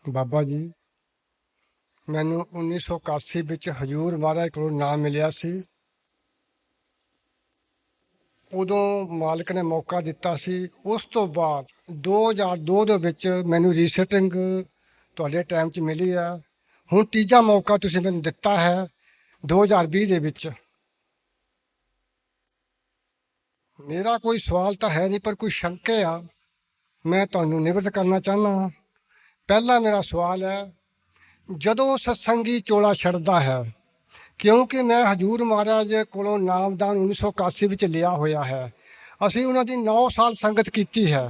ਬਾਬਾ ਜੀ, ਮੈਨੂੰ 1981 ਵਿੱਚ ਹਜ਼ੂਰ ਮਹਾਰਾਜ ਕੋਲੋਂ ਨਾਮ ਮਿਲਿਆ ਸੀ। ਉਦੋਂ ਮਾਲਕ ਨੇ ਮੌਕਾ ਦਿੱਤਾ ਸੀ। ਉਸ ਤੋਂ ਬਾਅਦ 2002 ਦੇ ਵਿੱਚ ਮੈਨੂੰ ਰੀਸੈਟਿੰਗ ਤੁਹਾਡੇ ਟਾਈਮ 'ਚ ਮਿਲੀ ਆ। ਹੁਣ ਤੀਜਾ ਮੌਕਾ ਤੁਸੀਂ ਮੈਨੂੰ ਦਿੱਤਾ ਹੈ 2020 ਦੇ ਵਿੱਚ। ਮੇਰਾ ਕੋਈ ਸਵਾਲ ਤਾਂ ਹੈ ਨਹੀਂ, ਪਰ ਕੋਈ ਸ਼ੰਕੇ ਆ, ਮੈਂ ਤੁਹਾਨੂੰ ਨਿਵਰਤ ਕਰਨਾ ਚਾਹੁੰਦਾ। ਪਹਿਲਾ ਮੇਰਾ ਸਵਾਲ ਹੈ, ਜਦੋਂ ਸਤਸੰਗੀ ਚੋਲਾ ਛੱਡਦਾ ਹੈ, ਕਿਉਂਕਿ ਮੈਂ ਹਜ਼ੂਰ ਮਹਾਰਾਜ ਕੋਲੋਂ ਨਾਮਦਾਨ 1981 ਵਿੱਚ ਲਿਆ ਹੋਇਆ ਹੈ। ਅਸੀਂ ਉਹਨਾਂ ਦੀ 9 ਸਾਲ ਸੰਗਤ ਕੀਤੀ ਹੈ।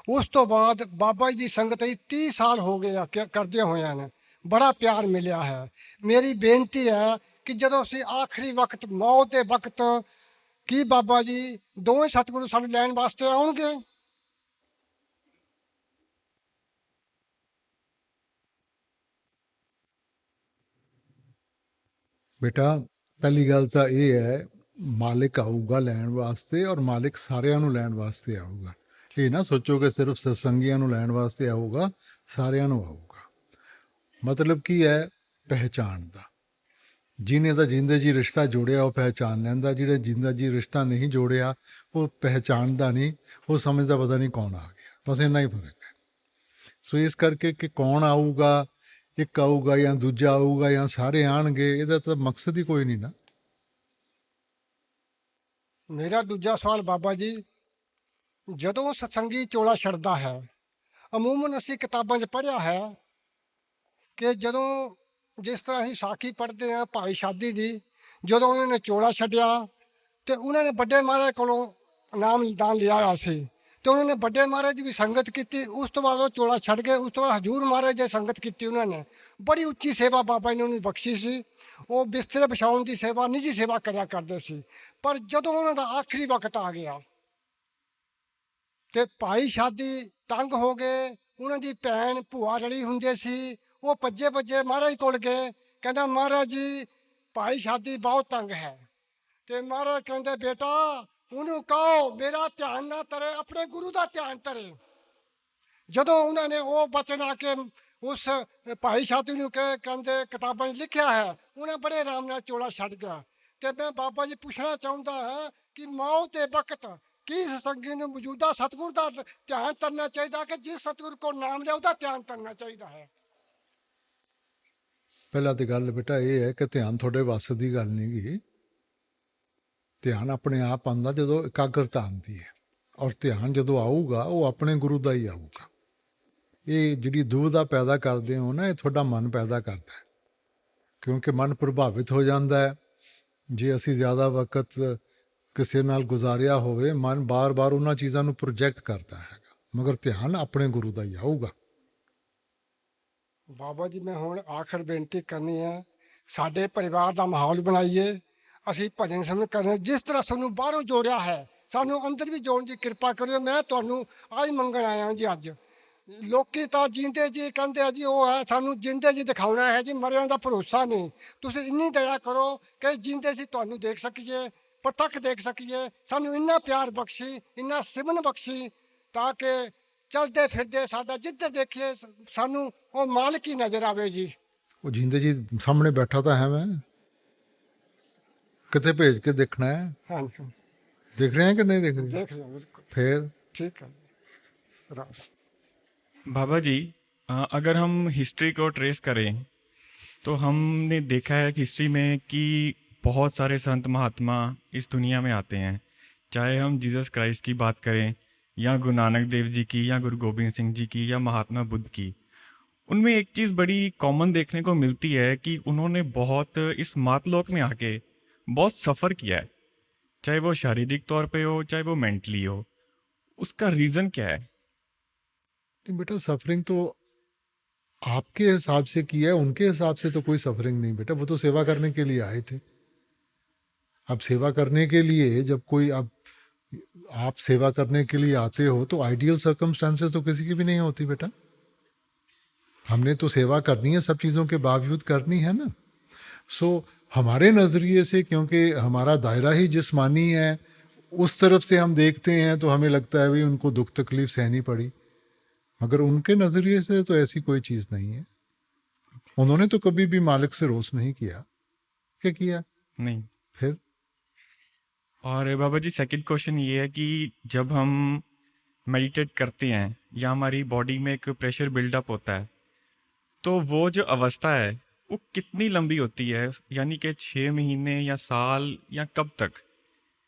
ਉਸ ਤੋਂ ਬਾਅਦ ਬਾਬਾ ਜੀ ਦੀ ਸੰਗਤ ਹੀ 30 ਸਾਲ ਹੋ ਗਏ ਆ ਕਰਦਿਆਂ ਹੋਇਆਂ ਨੇ। ਬੜਾ ਪਿਆਰ ਮਿਲਿਆ ਹੈ। ਮੇਰੀ ਬੇਨਤੀ ਹੈ ਕਿ ਜਦੋਂ ਅਸੀਂ ਆਖਰੀ ਵਕਤ, ਮੌਤ ਦੇ ਵਕਤ, ਕੀ ਬਾਬਾ ਜੀ ਦੋਵੇਂ ਸਤਿਗੁਰੂ ਸਾਨੂੰ ਲੈਣ ਵਾਸਤੇ ਆਉਣਗੇ? ਬੇਟਾ, ਪਹਿਲੀ ਗੱਲ ਤਾਂ ਇਹ ਹੈ, ਮਾਲਿਕ ਆਊਗਾ ਲੈਣ ਵਾਸਤੇ, ਔਰ ਮਾਲਿਕ ਸਾਰਿਆਂ ਨੂੰ ਲੈਣ ਵਾਸਤੇ ਆਊਗਾ। ਇਹ ਨਾ ਸੋਚੋ ਕਿ ਸਿਰਫ ਸਤਸੰਗੀਆਂ ਨੂੰ ਲੈਣ ਵਾਸਤੇ ਆਊਗਾ, ਸਾਰਿਆਂ ਨੂੰ ਆਊਗਾ। ਮਤਲਬ ਕੀ ਹੈ? ਪਹਿਚਾਣ ਦਾ। ਜਿਹਨੇ ਤਾਂ ਜਿੰਦੇ ਜੀ ਰਿਸ਼ਤਾ ਜੋੜਿਆ ਉਹ ਪਹਿਚਾਣ ਲੈਂਦਾ, ਜਿਹੜੇ ਜਿੰਦਾ ਜੀ ਰਿਸ਼ਤਾ ਨਹੀਂ ਜੋੜਿਆ ਉਹ ਪਹਿਚਾਣਦਾ ਨਹੀਂ, ਉਹ ਸਮਝਦਾ ਪਤਾ ਨਹੀਂ ਕੌਣ ਆ ਗਿਆ। ਬਸ ਇੰਨਾ ਹੀ ਫਰਕ ਹੈ। ਸੋ ਇਸ ਕਰਕੇ ਕਿ ਕੌਣ ਆਊਗਾ, ਇੱਕ ਆਊਗਾ ਜਾਂ ਦੂਜਾ ਆਊਗਾ ਜਾਂ ਸਾਰੇ ਆਣਗੇ, ਇਹਦਾ ਤਾਂ ਮਕਸਦ ਹੀ ਕੋਈ ਨਹੀਂ ਨਾ। ਮੇਰਾ ਦੂਜਾ ਸਵਾਲ ਬਾਬਾ ਜੀ, ਜਦੋਂ ਸਤਸੰਗੀ ਚੋਲਾ ਛੱਡਦਾ ਹੈ, ਅਮੂਮਨ ਅਸੀਂ ਕਿਤਾਬਾਂ 'ਚ ਪੜ੍ਹਿਆ ਹੈ ਕਿ ਜਦੋਂ ਜਿਸ ਤਰ੍ਹਾਂ ਅਸੀਂ ਸਾਖੀ ਪੜ੍ਹਦੇ ਹਾਂ ਭਾਈ ਸ਼ਾਦੀ ਦੀ, ਜਦੋਂ ਉਹਨਾਂ ਨੇ ਚੋਲਾ ਛੱਡਿਆ ਤੇ ਉਹਨਾਂ ਨੇ ਵੱਡੇ ਮਹਾਰਾਜ ਕੋਲੋਂ ਨਾਮਦਾਨ ਲਿਆ ਹੋਇਆ ਸੀ, ਤੇ ਉਹਨਾਂ ਨੇ ਵੱਡੇ ਮਹਾਰਾਜ ਦੀ ਵੀ ਸੰਗਤ ਕੀਤੀ। ਉਸ ਤੋਂ ਬਾਅਦ ਉਹ ਚੋਲਾ ਛੱਡ ਗਏ। ਉਸ ਤੋਂ ਬਾਅਦ ਹਜ਼ੂਰ ਮਹਾਰਾਜ ਦੀ ਸੰਗਤ ਕੀਤੀ। ਉਹਨਾਂ ਨੇ ਬੜੀ ਉੱਚੀ ਸੇਵਾ ਬਾਬਾ ਜੀ ਨੇ ਉਹਨੂੰ ਬਖਸ਼ੀ ਸੀ। ਉਹ ਬਿਸਤਰੇ ਵਿਛਾਉਣ ਦੀ ਸੇਵਾ, ਨਿੱਜੀ ਸੇਵਾ ਕਰਿਆ ਕਰਦੇ ਸੀ। ਪਰ ਜਦੋਂ ਉਹਨਾਂ ਦਾ ਆਖਰੀ ਵਕਤ ਆ ਗਿਆ ਤੇ ਭਾਈ ਸ਼ਾਦੀ ਤੰਗ ਹੋ ਗਏ। ਉਹਨਾਂ ਦੀ ਭੈਣ ਭੂਆ ਰਲੀ ਹੁੰਦੇ ਸੀ, ਉਹ ਭੱਜੇ ਮਹਾਰਾਜ ਕੋਲ ਗਏ। ਕਹਿੰਦਾ ਮਹਾਰਾਜ ਜੀ, ਭਾਈ ਸ਼ਾਦੀ ਬਹੁਤ ਤੰਗ ਹੈ। ਤੇ ਮਹਾਰਾਜ ਕਹਿੰਦੇ ਬੇਟਾ, ਉਹਨੂੰ ਕਹੋ ਮੇਰਾ ਧਿਆਨ ਨਾ ਧਰੇ, ਆਪਣੇ ਗੁਰੂ ਦਾ ਧਿਆਨ ਧਰੇ। ਜਦੋਂ ਉਹਨਾਂ ਨੇ ਉਹ ਬਚਨ ਆ ਕੇ ਉਸ ਭਾਈ ਸ਼ਾਦੀ ਨੂੰ ਕਹਿੰਦੇ ਕਿਤਾਬਾਂ 'ਚ ਲਿਖਿਆ ਹੈ, ਉਹਨੇ ਬੜੇ ਆਰਾਮ ਨਾਲ ਚੋਲਾ ਛੱਡ ਗਿਆ। ਤੇ ਮੈਂ ਬਾਬਾ ਜੀ ਪੁੱਛਣਾ ਚਾਹੁੰਦਾ ਹਾਂ ਕਿ ਮੌਤ ਦੇ ਵਕਤ ਕੀ ਸਤਸੰਗੀ ਨੂੰ ਮੌਜੂਦਾ ਸਤਿਗੁਰ ਦਾ ਧਿਆਨ ਕਰਨਾ ਚਾਹੀਦਾ ਕਿ ਜਿਸ ਸਤਿਗੁਰ ਕੋਲ ਨਾਮ ਲਿਆ ਉਹਦਾ ਧਿਆਨ ਕਰਨਾ ਚਾਹੀਦਾ ਹੈ? ਪਹਿਲਾਂ ਤਾਂ ਗੱਲ ਬੇਟਾ ਇਹ ਹੈ ਕਿ ਧਿਆਨ ਤੁਹਾਡੇ ਵੱਸ ਦੀ ਗੱਲ ਨਹੀਂ ਗੀ। ਧਿਆਨ ਆਪਣੇ ਆਪ ਆਉਂਦਾ ਜਦੋਂ ਇਕਾਗਰਤਾ ਆਉਂਦੀ ਹੈ, ਔਰ ਧਿਆਨ ਜਦੋਂ ਆਊਗਾ ਉਹ ਆਪਣੇ ਗੁਰੂ ਦਾ ਹੀ ਆਊਗਾ। ਇਹ ਜਿਹੜੀ ਦੁਵਿਧਾ ਪੈਦਾ ਕਰਦੇ ਹੋ ਨਾ, ਇਹ ਤੁਹਾਡਾ ਮਨ ਪੈਦਾ ਕਰਦਾ ਹੈ, ਕਿਉਂਕਿ ਮਨ ਪ੍ਰਭਾਵਿਤ ਹੋ ਜਾਂਦਾ ਹੈ। ਜੇ ਅਸੀਂ ਜ਼ਿਆਦਾ ਵਕਤ ਕਿਸੇ ਨਾਲ ਗੁਜ਼ਾਰਿਆ ਹੋਵੇ, ਮਨ ਬਾਰ-ਬਾਰ ਉਹਨਾਂ ਚੀਜ਼ਾਂ ਨੂੰ ਪ੍ਰੋਜੈਕਟ ਕਰਦਾ ਹੈਗਾ, ਮਗਰ ਧਿਆਨ ਆਪਣੇ ਗੁਰੂ ਦਾ ਹੀ ਆਊਗਾ। ਬਾਬਾ ਜੀ, ਮੈਂ ਹੁਣ ਆਖਰ ਬੇਨਤੀ ਕਰਨੀ ਹੈ, ਸਾਡੇ ਪਰਿਵਾਰ ਦਾ ਮਾਹੌਲ ਬਣਾਈਏ। ਅਸੀਂ ਭਜਨ ਸਿਮਰਨ ਕਰਨੇ, ਜਿਸ ਤਰ੍ਹਾਂ ਸਾਨੂੰ ਬਾਹਰੋਂ ਜੋੜਿਆ ਹੈ, ਸਾਨੂੰ ਅੰਦਰ ਵੀ ਜੋੜਨ ਦੀ ਕਿਰਪਾ ਕਰਿਓ। ਮੈਂ ਤੁਹਾਨੂੰ ਆਹੀ ਮੰਗਣ ਆਇਆ ਜੀ। ਅੱਜ ਲੋਕੀ ਤਾਂ ਜਿੰਦੇ ਜੀ ਕਹਿੰਦੇ ਆ ਜੀ, ਉਹ ਹੈ ਸਾਨੂੰ ਜਿੰਦੇ ਜੀ ਦਿਖਾਉਣਾ ਹੈ ਜੀ, ਮਰਿਆਂ ਦਾ ਭਰੋਸਾ ਨਹੀਂ। ਤੁਸੀਂ ਇੰਨੀ ਦਇਆ ਕਰੋ ਕਿ ਜਿੰਦੇ ਜੀ ਤੁਹਾਨੂੰ ਦੇਖ ਸਕੀਏ, ਪ੍ਰਤੱਖ ਦੇਖ ਸਕੀਏ। ਸਾਨੂੰ ਇੰਨਾ ਪਿਆਰ ਬਖਸ਼ੀ, ਇੰਨਾ ਸਿਮਰਨ ਬਖਸ਼ੀ, ਤਾਂ ਕਿ ਚਲਦੇ ਫਿਰਦੇ ਸਾਡਾ ਜਿੱਧਰ ਦੇਖੀਏ ਸਾਨੂੰ ਉਹ ਮਾਲਕ ਹੀ ਨਜ਼ਰ ਆਵੇ ਜੀ। ਉਹ ਜਿੰਦੇ ਜੀ ਸਾਹਮਣੇ ਬੈਠਾ ਤਾਂ ਹੈ, ਮੈਂ ਕਿਤੇ ਭੇਜ ਕੇ ਦੇਖਣਾ ਹੈ। ਹਾਂਜੀ, ਦੇਖ ਰਹੇ हैं कि नहीं देख रहे? देख रहे हैं, बिल्कुल फिर ठीक है। राम। बाबा जी, अगर हम हिस्ट्री को ट्रेस करें तो हमने देखा है कि हिस्ट्री में कि बहुत सारे संत महात्मा इस दुनिया में आते हैं। चाहे हम जीसस क्राइस्ट की बात करें, या गुरु नानक देव जी की, या गुरु गोबिंद सिंह जी की, या महात्मा बुद्ध की, उनमें एक चीज़ बड़ी कॉमन देखने को मिलती है कि उन्होंने बहुत इस मातलोक में आके बहुत सफ़र किया है, चाहे वो शारीरिक तौर पे हो, चाहे वो मेंटली हो। उसका रीज़न क्या है? तो बेटा, सफरिंग तो आपके हिसाब से किया है, उनके हिसाब से तो कोई सफरिंग नहीं बेटा। वो तो सेवा करने के लिए आए थे। अब सेवा करने के लिए जब कोई, अब आप सेवा करने के लिए आते हो तो आइडियल सर्कमस्टांसेस तो किसी की भी नहीं होती बेटा। हमने तो सेवा करनी है, सब चीज़ों के बावजूद करनी है ना। सो हमारे नज़रिए से, क्योंकि हमारा दायरा ही जिस्मानी है, उस तरफ से हम देखते हैं तो हमें लगता है भाई उनको दुख तकलीफ सहनी पड़ी। मगर उनके नज़रिए से तो ऐसी कोई चीज़ नहीं है। उन्होंने तो कभी भी मालिक से रोष नहीं किया। क्या किया नहीं। फिर? और बाबा जी सेकंड क्वेश्चन ये है कि जब हम मेडिटेट करते हैं या हमारी बॉडी में एक प्रेशर बिल्डअप होता है, तो वो जो अवस्था है वो कितनी लंबी होती है, यानी कि 6 महीने या साल या कब तक,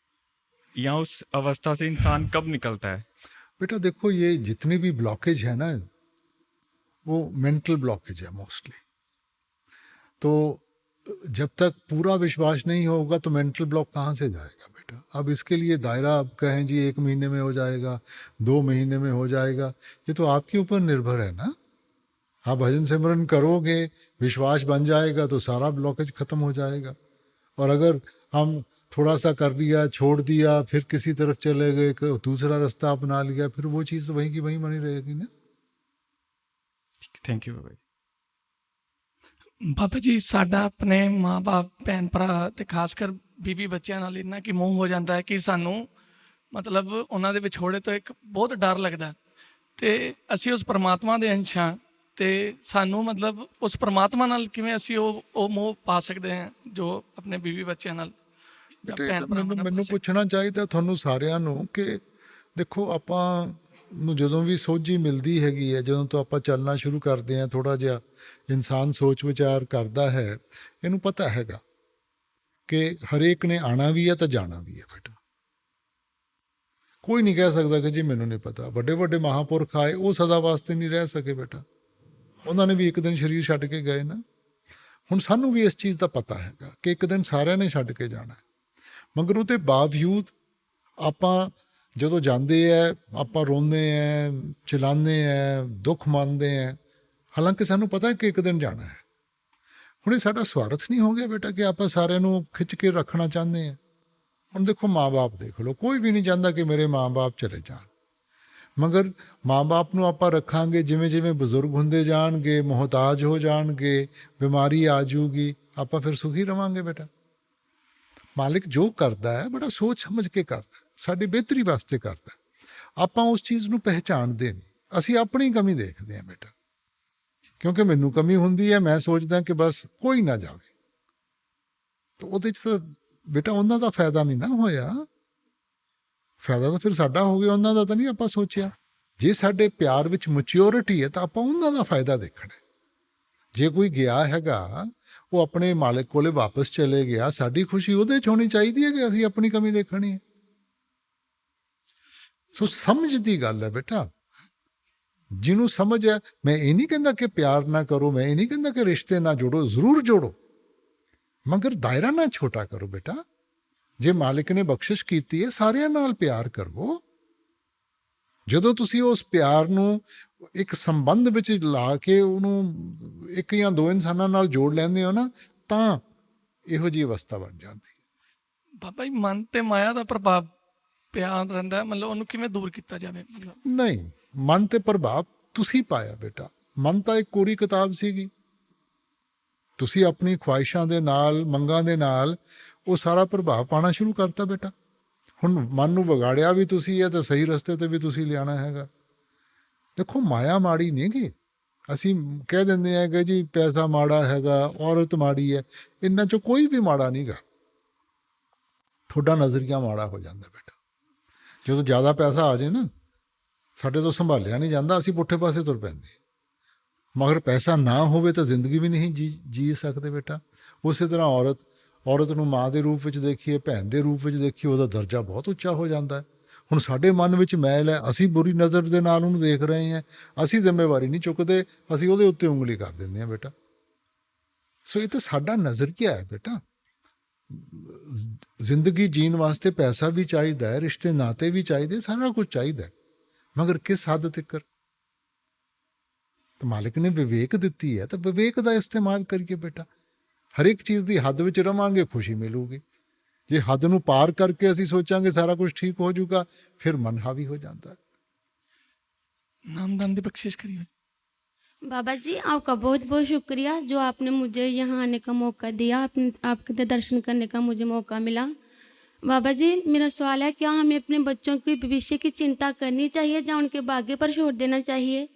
या उस अवस्था से इंसान कब निकलता है? बेटा देखो, ये जितनी भी ब्लॉकेज है ना, वो मेंटल ब्लॉकेज है मोस्टली। तो जब तक पूरा विश्वास नहीं होगा तो मेंटल ब्लॉक कहाँ से जाएगा बेटा? अब इसके लिए दायरा आप कहें जी 1 महीने में हो जाएगा, 2 महीने में हो जाएगा, ये तो आपके ऊपर निर्भर है ना। आप भजन सिमरन करोगे, विश्वास बन जाएगा तो सारा ब्लॉकेज खत्म हो जाएगा। और अगर हम थोड़ा सा कर लिया, छोड़ दिया, फिर किसी तरफ चले गए, दूसरा रास्ता अपना लिया, फिर वो चीज़ तो वहीं की वहीं बनी रहेगी ना। थैंक यू बाबा जी। ਬਾਬਾ ਜੀ ਸਾਡਾ ਆਪਣੇ ਮਾਂ-ਬਾਪ ਭੈਣ ਭਰਾ ਤੇ ਖਾਸ ਕਰ ਬੀਵੀ ਬੱਚਿਆਂ ਨਾਲ ਇੰਨਾ ਕਿ ਮੋਹ ਹੋ ਜਾਂਦਾ ਹੈ ਕਿ ਸਾਨੂੰ ਮਤਲਬ ਉਹਨਾਂ ਦੇ ਵਿਛੋੜੇ ਤੋਂ ਇੱਕ ਬਹੁਤ ਡਰ ਲੱਗਦਾ ਤੇ ਅਸੀਂ ਉਸ ਪਰਮਾਤਮਾ ਦੇ ਅੰਸ਼ ਹਾਂ ਤੇ ਸਾਨੂੰ ਮਤਲਬ ਉਸ ਪਰਮਾਤਮਾ ਨਾਲ ਕਿਵੇਂ ਅਸੀਂ ਉਹ ਮੋਹ ਪਾ ਸਕਦੇ ਹਾਂ ਜੋ ਆਪਣੇ ਬੀਵੀ ਬੱਚਿਆਂ ਨਾਲ ਜਾਂ ਬੇਟੇ, ਭੈਣ ਭਰਾਵਾਂ ਨਾਲ ਮੈਨੂੰ ਪੁੱਛਣਾ ਚਾਹੀਦਾ ਤੁਹਾਨੂੰ ਸਾਰਿਆਂ ਨੂੰ ਕਿ ਦੇਖੋ, ਆਪਾਂ ਨੂੰ ਜਦੋਂ ਵੀ ਸੋਝੀ ਮਿਲਦੀ ਹੈਗੀ ਹੈ, ਜਦੋਂ ਤੋਂ ਆਪਾਂ ਚੱਲਣਾ ਸ਼ੁਰੂ ਕਰਦੇ ਹਾਂ, ਥੋੜਾ ਜਿਹਾ ਇਨਸਾਨ ਸੋਚ ਵਿਚਾਰ ਕਰਦਾ ਹੈ, ਇਹਨੂੰ ਪਤਾ ਹੈਗਾ ਕਿ ਹਰੇਕ ਨੇ ਆਣਾ ਵੀ ਹੈ ਤਾਂ ਜਾਣਾ ਵੀ ਹੈ ਬੇਟਾ। ਕੋਈ ਨਹੀਂ ਕਹਿ ਸਕਦਾ ਕਿ ਜੀ ਮੈਨੂੰ ਨਹੀਂ ਪਤਾ। ਵੱਡੇ ਵੱਡੇ ਮਹਾਂਪੁਰਖ ਆਏ, ਉਹ ਸਦਾ ਵਾਸਤੇ ਨਹੀਂ ਰਹਿ ਸਕੇ ਬੇਟਾ, ਉਹਨਾਂ ਨੇ ਵੀ ਇੱਕ ਦਿਨ ਸਰੀਰ ਛੱਡ ਕੇ ਗਏ ਨਾ। ਹੁਣ ਸਾਨੂੰ ਵੀ ਇਸ ਚੀਜ਼ ਦਾ ਪਤਾ ਹੈਗਾ ਕਿ ਇੱਕ ਦਿਨ ਸਾਰਿਆਂ ਨੇ ਛੱਡ ਕੇ ਜਾਣਾ, ਮਗਰ ਉਹਦੇ ਬਾਵਜੂਦ ਆਪਾਂ ਜਦੋਂ ਜਾਂਦੇ ਹੈ, ਆਪਾਂ ਰੋਂਦੇ ਹੈ, ਚਿਲਾਉਂਦੇ ਹੈ, ਦੁੱਖ ਮੰਨਦੇ ਹੈ, ਹਾਲਾਂਕਿ ਸਾਨੂੰ ਪਤਾ ਕਿ ਇੱਕ ਦਿਨ ਜਾਣਾ ਹੈ। ਹੁਣ ਇਹ ਸਾਡਾ ਸਵਾਰਥ ਨਹੀਂ ਹੋ ਗਿਆ ਬੇਟਾ ਕਿ ਆਪਾਂ ਸਾਰਿਆਂ ਨੂੰ ਖਿੱਚ ਕੇ ਰੱਖਣਾ ਚਾਹੁੰਦੇ ਹਾਂ? ਹੁਣ ਦੇਖੋ, ਮਾਂ-ਬਾਪ ਦੇਖ ਲਓ, ਕੋਈ ਵੀ ਨਹੀਂ ਚਾਹੁੰਦਾ ਕਿ ਮੇਰੇ ਮਾਂ-ਬਾਪ ਚਲੇ ਜਾਣ, ਮਗਰ ਮਾਂ-ਬਾਪ ਨੂੰ ਆਪਾਂ ਰੱਖਾਂਗੇ, ਜਿਵੇਂ ਜਿਵੇਂ ਬਜ਼ੁਰਗ ਹੁੰਦੇ ਜਾਣਗੇ, ਮੁਹਤਾਜ ਹੋ ਜਾਣਗੇ, ਬਿਮਾਰੀ ਆ ਜਾਊਗੀ, ਆਪਾਂ ਫਿਰ ਸੁਖੀ ਰਵਾਂਗੇ ਬੇਟਾ। ਮਾਲਿਕ ਜੋ ਕਰਦਾ ਹੈ ਬੜਾ ਸੋਚ ਸਮਝ ਕੇ ਕਰਦਾ, ਸਾਡੀ ਬਿਹਤਰੀ ਵਾਸਤੇ ਕਰਦਾ। ਆਪਾਂ ਉਸ ਚੀਜ਼ ਨੂੰ ਪਹਿਚਾਣਦੇ ਨਹੀਂ, ਅਸੀਂ ਆਪਣੀ ਕਮੀ ਦੇਖਦੇ ਹਾਂ ਬੇਟਾ। ਕਿਉਂਕਿ ਮੈਨੂੰ ਕਮੀ ਹੁੰਦੀ ਹੈ, ਮੈਂ ਸੋਚਦਾ ਕਿ ਬਸ ਕੋਈ ਨਾ ਜਾਵੇ, ਤਾਂ ਉਹਦੇ 'ਚ ਤਾਂ ਬੇਟਾ ਉਹਨਾਂ ਦਾ ਫਾਇਦਾ ਨਹੀਂ ਨਾ ਹੋਇਆ, ਫਾਇਦਾ ਤਾਂ ਫਿਰ ਸਾਡਾ ਹੋ ਗਿਆ, ਉਹਨਾਂ ਦਾ ਤਾਂ ਨਹੀਂ ਆਪਾਂ ਸੋਚਿਆ। ਜੇ ਸਾਡੇ ਪਿਆਰ ਵਿੱਚ ਮੈਚਿਓਰਿਟੀ ਹੈ ਤਾਂ ਆਪਾਂ ਉਹਨਾਂ ਦਾ ਫਾਇਦਾ ਦੇਖਣਾ। ਜੇ ਕੋਈ ਗਿਆ ਹੈਗਾ, ਉਹ ਆਪਣੇ ਮਾਲਕ ਕੋਲੇ ਵਾਪਸ ਚਲੇ ਗਿਆ, ਸਾਡੀ ਖੁਸ਼ੀ ਉਹਦੇ 'ਚ ਹੋਣੀ ਚਾਹੀਦੀ ਹੈ ਕਿ ਅਸੀਂ ਆਪਣੀ ਕਮੀ ਦੇਖਣੀ ਹੈ। ਸੋ ਸਮਝ ਦੀ ਗੱਲ ਹੈ ਬੇਟਾ, ਜਿਹਨੂੰ ਸਮਝ ਹੈ। ਮੈਂ ਇਹ ਨਹੀਂ ਕਹਿੰਦਾ ਕਿ ਪਿਆਰ ਨਾ ਕਰੋ, ਮੈਂ ਇਹ ਨਹੀਂ ਕਹਿੰਦਾ ਕਿ ਰਿਸ਼ਤੇ ਨਾ ਜੋੜੋ, ਜ਼ਰੂਰ ਜੋੜੋ, ਮਗਰ ਦਾਇਰਾ ਨਾ ਛੋਟਾ ਕਰੋ ਬੇਟਾ। ਜੇ ਮਾਲਿਕ ਨੇ ਬਖਸ਼ਿਸ਼ ਕੀਤੀ ਹੈ, ਸਾਰਿਆਂ ਨਾਲ ਪਿਆਰ ਕਰੋ। ਜਦੋਂ ਤੁਸੀਂ ਉਸ ਪਿਆਰ ਨੂੰ ਇੱਕ ਸੰਬੰਧ ਵਿੱਚ ਲਾ ਕੇ ਉਹਨੂੰ ਇੱਕ ਜਾਂ ਦੋ ਇਨਸਾਨਾਂ ਨਾਲ ਜੋੜ ਲੈਂਦੇ ਹੋ ਨਾ, ਤਾਂ ਇਹੋ ਜਿਹੀ ਅਵਸਥਾ ਬਣ ਜਾਂਦੀ ਹੈ। ਬਾਬਾ ਜੀ ਮਨ ਤੇ ਮਾਇਆ ਦਾ ਪ੍ਰਭਾਵ ਪਿਆ ਰਹਿੰਦਾ, ਮਤਲਬ ਉਹਨੂੰ ਕਿਵੇਂ ਦੂਰ ਕੀਤਾ ਜਾਵੇ? ਨਹੀਂ, ਮਨ ਤੇ ਪ੍ਰਭਾਵ ਤੁਸੀਂ ਪਾਇਆ ਬੇਟਾ। ਮਨ ਤਾਂ ਇੱਕ ਕੋਰੀ ਕਿਤਾਬ ਸੀਗੀ, ਤੁਸੀਂ ਆਪਣੀ ਖੁਆਇਸ਼ਾਂ ਦੇ ਨਾਲ, ਮੰਗਾਂ ਦੇ ਨਾਲ ਉਹ ਸਾਰਾ ਪ੍ਰਭਾਵ ਪਾਉਣਾ ਸ਼ੁਰੂ ਕਰਤਾ ਬੇਟਾ। ਹੁਣ ਮਨ ਨੂੰ ਵਿਗਾੜਿਆ ਵੀ ਤੁਸੀਂ ਹੈ, ਤਾਂ ਸਹੀ ਰਸਤੇ ਤੇ ਵੀ ਤੁਸੀਂ ਲਿਆਣਾ ਹੈਗਾ। ਦੇਖੋ, ਮਾਇਆ ਮਾੜੀ ਨਹੀਂ ਗੀ। ਅਸੀਂ ਕਹਿ ਦਿੰਦੇ ਹਾਂ ਕਿ ਜੀ ਪੈਸਾ ਮਾੜਾ ਹੈਗਾ, ਔਰਤ ਮਾੜੀ ਹੈ, ਇਹਨਾਂ 'ਚੋਂ ਕੋਈ ਵੀ ਮਾੜਾ ਨਹੀਂ ਗਾ। ਤੁਹਾਡਾ ਨਜ਼ਰੀਆ ਮਾੜਾ ਹੋ ਜਾਂਦਾ ਬੇਟਾ। ਜਦੋਂ ਜ਼ਿਆਦਾ ਪੈਸਾ ਆ ਜਾਏ ਨਾ, ਸਾਡੇ ਤੋਂ ਸੰਭਾਲਿਆ ਨਹੀਂ ਜਾਂਦਾ, ਅਸੀਂ ਪੁੱਠੇ ਪਾਸੇ ਤੁਰ ਪੈਂਦੇ। ਮਗਰ ਪੈਸਾ ਨਾ ਹੋਵੇ ਤਾਂ ਜ਼ਿੰਦਗੀ ਵੀ ਨਹੀਂ ਜੀ ਸਕਦੇ ਬੇਟਾ। ਉਸੇ ਤਰ੍ਹਾਂ ਔਰਤ ਨੂੰ ਮਾਂ ਦੇ ਰੂਪ ਵਿੱਚ ਦੇਖੀਏ, ਭੈਣ ਦੇ ਰੂਪ ਵਿੱਚ ਦੇਖੀਏ, ਉਹਦਾ ਦਰਜਾ ਬਹੁਤ ਉੱਚਾ ਹੋ ਜਾਂਦਾ ਹੈ। ਹੁਣ ਸਾਡੇ ਮਨ ਵਿੱਚ ਮੈਲ ਹੈ, ਅਸੀਂ ਬੁਰੀ ਨਜ਼ਰ ਦੇ ਨਾਲ ਉਹਨੂੰ ਦੇਖ ਰਹੇ ਹਾਂ, ਅਸੀਂ ਜ਼ਿੰਮੇਵਾਰੀ ਨਹੀਂ ਚੁੱਕਦੇ, ਅਸੀਂ ਉਹਦੇ ਉੱਤੇ ਉਂਗਲੀ ਕਰ ਦਿੰਦੇ ਹਾਂ ਬੇਟਾ। ਸੋ ਇਹ ਤਾਂ ਸਾਡਾ ਨਜ਼ਰੀਆ ਹੈ ਬੇਟਾ। ਜ਼ਿੰਦਗੀ ਜੀਣ ਵਾਸਤੇ ਪੈਸਾ ਵੀ ਚਾਹੀਦਾ ਹੈ, ਰਿਸ਼ਤੇ ਨਾਤੇ ਵੀ ਚਾਹੀਦੇ, ਸਾਰਾ ਕੁਝ ਚਾਹੀਦਾ, ਮਗਰ ਕਿਸ ਹੱਦ ਤੱਕ? ਤਾਂ ਮਾਲਿਕ ਨੇ ਵਿਵੇਕ ਦਿੱਤੀ ਹੈ, ਤਾਂ ਵਿਵੇਕ ਦਾ ਇਸਤੇਮਾਲ ਕਰੀਏ ਬੇਟਾ। ਹਰੇਕ ਚੀਜ਼ ਦੀ ਹੱਦ ਵਿੱਚ ਰਵਾਂਗੇ, ਖੁਸ਼ੀ ਮਿਲੂਗੀ। ਜੇ ਹੱਦ ਨੂੰ ਪਾਰ ਕਰਕੇ ਅਸੀਂ ਸੋਚਾਂਗੇ ਸਾਰਾ ਕੁਝ ਠੀਕ ਹੋ ਜਾਊਗਾ, ਫਿਰ ਮਨ ਹਾਵੀ ਹੋ ਜਾਂਦਾ ਹੈ। नामदान की बख्शिश करिए। बाबा जी आपका बहुत बहुत शुक्रिया जो आपने मुझे यहाँ आने का मौका दिया, आपके दर्शन करने का मुझे मौका मिला। बाबा जी मेरा सवाल है, क्या हमें अपने बच्चों के भविष्य की चिंता करनी चाहिए या उनके भाग्य पर छोड़ देना चाहिए?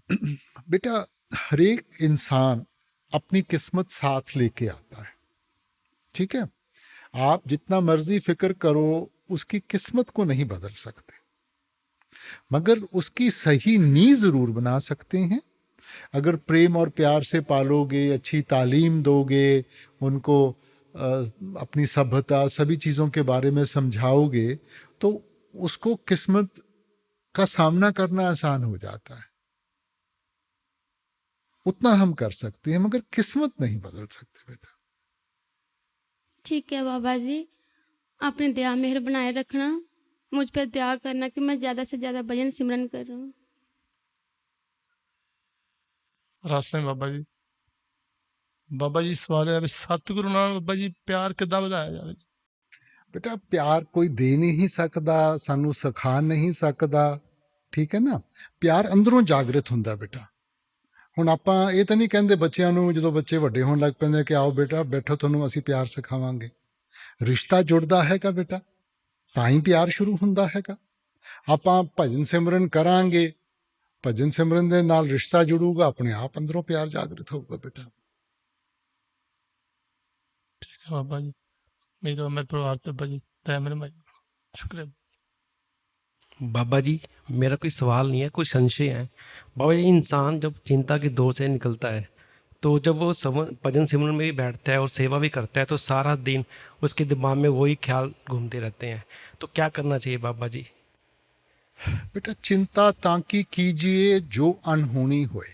बेटा हर एक इंसान अपनी किस्मत साथ लेके आता है, ठीक है। आप जितना मर्जी फिक्र करो उसकी किस्मत को नहीं बदल सकते, मगर उसकी सही नींव जरूर बना सकते हैं। अगर प्रेम और प्यार से पालोगे, अच्छी तालीम दोगे, उनको अपनी सभ्यता सभी चीज़ों के बारे में समझाओगे, तो उसको किस्मत का सामना करना आसान हो जाता है। उतना हम कर सकते हैं, मगर किस्मत नहीं बदल सकते बेटा। ठीक है बाबा जी, अपनी दया मेहर बनाए रखना, मुझ पर दया करना कि मैं ज़्यादा से ज़्यादा भजन सिमरन करूँ। ਰਾਸਤੇ ਬਾਬਾ ਜੀ ਸਵਾਲ ਹੈ ਵੀ ਸਤਿਗੁਰੂ ਨਾਲ ਬਾਬਾ ਜੀ ਪਿਆਰ ਕਿੱਦਾਂ ਵਧਾਇਆ ਜਾਵੇ ਜੀ? बेटा प्यार कोई दे नहीं सकता, सानू सिखा नहीं सकता, ठीक है ना। प्यार अंदरों जागृत हुंदा बेटा। हुण आपां ये तो नहीं कहंदे बच्चों नूं जदों बच्चे वड्डे होण लग पैंदे कि आओ बेटा बैठो तुहानूं असीं प्यार सिखावांगे। रिश्ता जुड़दा हैगा बेटा, तां ही प्यार शुरू हुंदा हैगा। आपां भजन सिमरन करांगे, भजन सिमरन दे नाल रिश्ता जुड़ूगा, अपने आप अंदरों प्यार जागृत होगा बेटा। ਠੀਕ ਹੈ ਬਾਬਾ ਜੀ, ਮੇਰੇ ਪਰਿਵਾਰ ਤੇ ਬਾਬਾ ਜੀ ਤੈ ਮੇਰੇ ਮਾਈ ਸ਼ੁਕਰੀਆ। बाबा जी मेरा कोई सवाल नहीं है, कोई संशय है। बाबा जी इंसान जब चिंता के दौर से निकलता है तो जब वो भजन सिमरन में भी बैठता है और सेवा भी करता है तो सारा दिन उसके दिमाग में वही ख्याल घूमते रहते हैं, तो क्या करना चाहिए बाबा जी? बेटा चिंता ताकि कीजिए जो अनहोनी होए।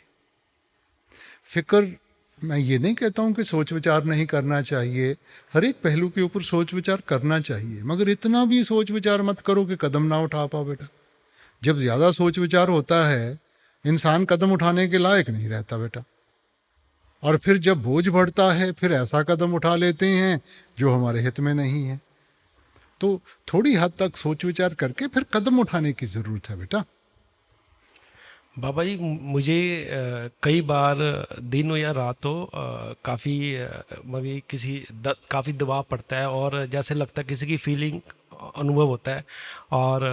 फिक्र, मैं ये नहीं कहता हूँ कि सोच विचार नहीं करना चाहिए, हर एक पहलू के ऊपर सोच विचार करना चाहिए, मगर इतना भी सोच विचार मत करो कि कदम ना उठा पाओ बेटा। जब ज़्यादा सोच विचार होता है इंसान कदम उठाने के लायक नहीं रहता बेटा, और फिर जब बोझ बढ़ता है फिर ऐसा कदम उठा लेते हैं जो हमारे हित में नहीं है। तो थोड़ी हद तक सोच विचार करके फिर कदम उठाने की ज़रूरत है बेटा। बाबा जी मुझे कई बार दिन हो या रात हो काफ़ी मतलब किसी काफ़ी दबाव पड़ता है और जैसे लगता है किसी की फीलिंग अनुभव होता है, और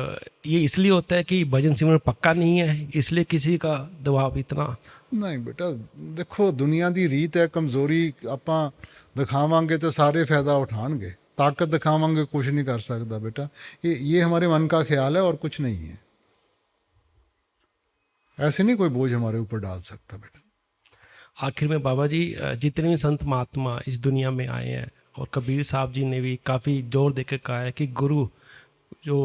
ये इसलिए होता है कि भजन सिमरन पक्का नहीं है इसलिए किसी का दबाव इतना। नहीं बेटा देखो दुनिया की रीत है, कमज़ोरी आपां दिखावांगे तो सारे फ़ायदा उठाएंगे, ताकत दिखावांगे कुछ नहीं कर सकता बेटा। ये हमारे मन का ख्याल है और कुछ नहीं है। ऐसे नहीं कोई बोझ हमारे ऊपर डाल सकता बेटा। आखिर में बाबा जी जितने भी संत महात्मा इस दुनिया में आए हैं और कबीर साहब जी ने भी काफ़ी जोर देकर कहा है कि गुरु जो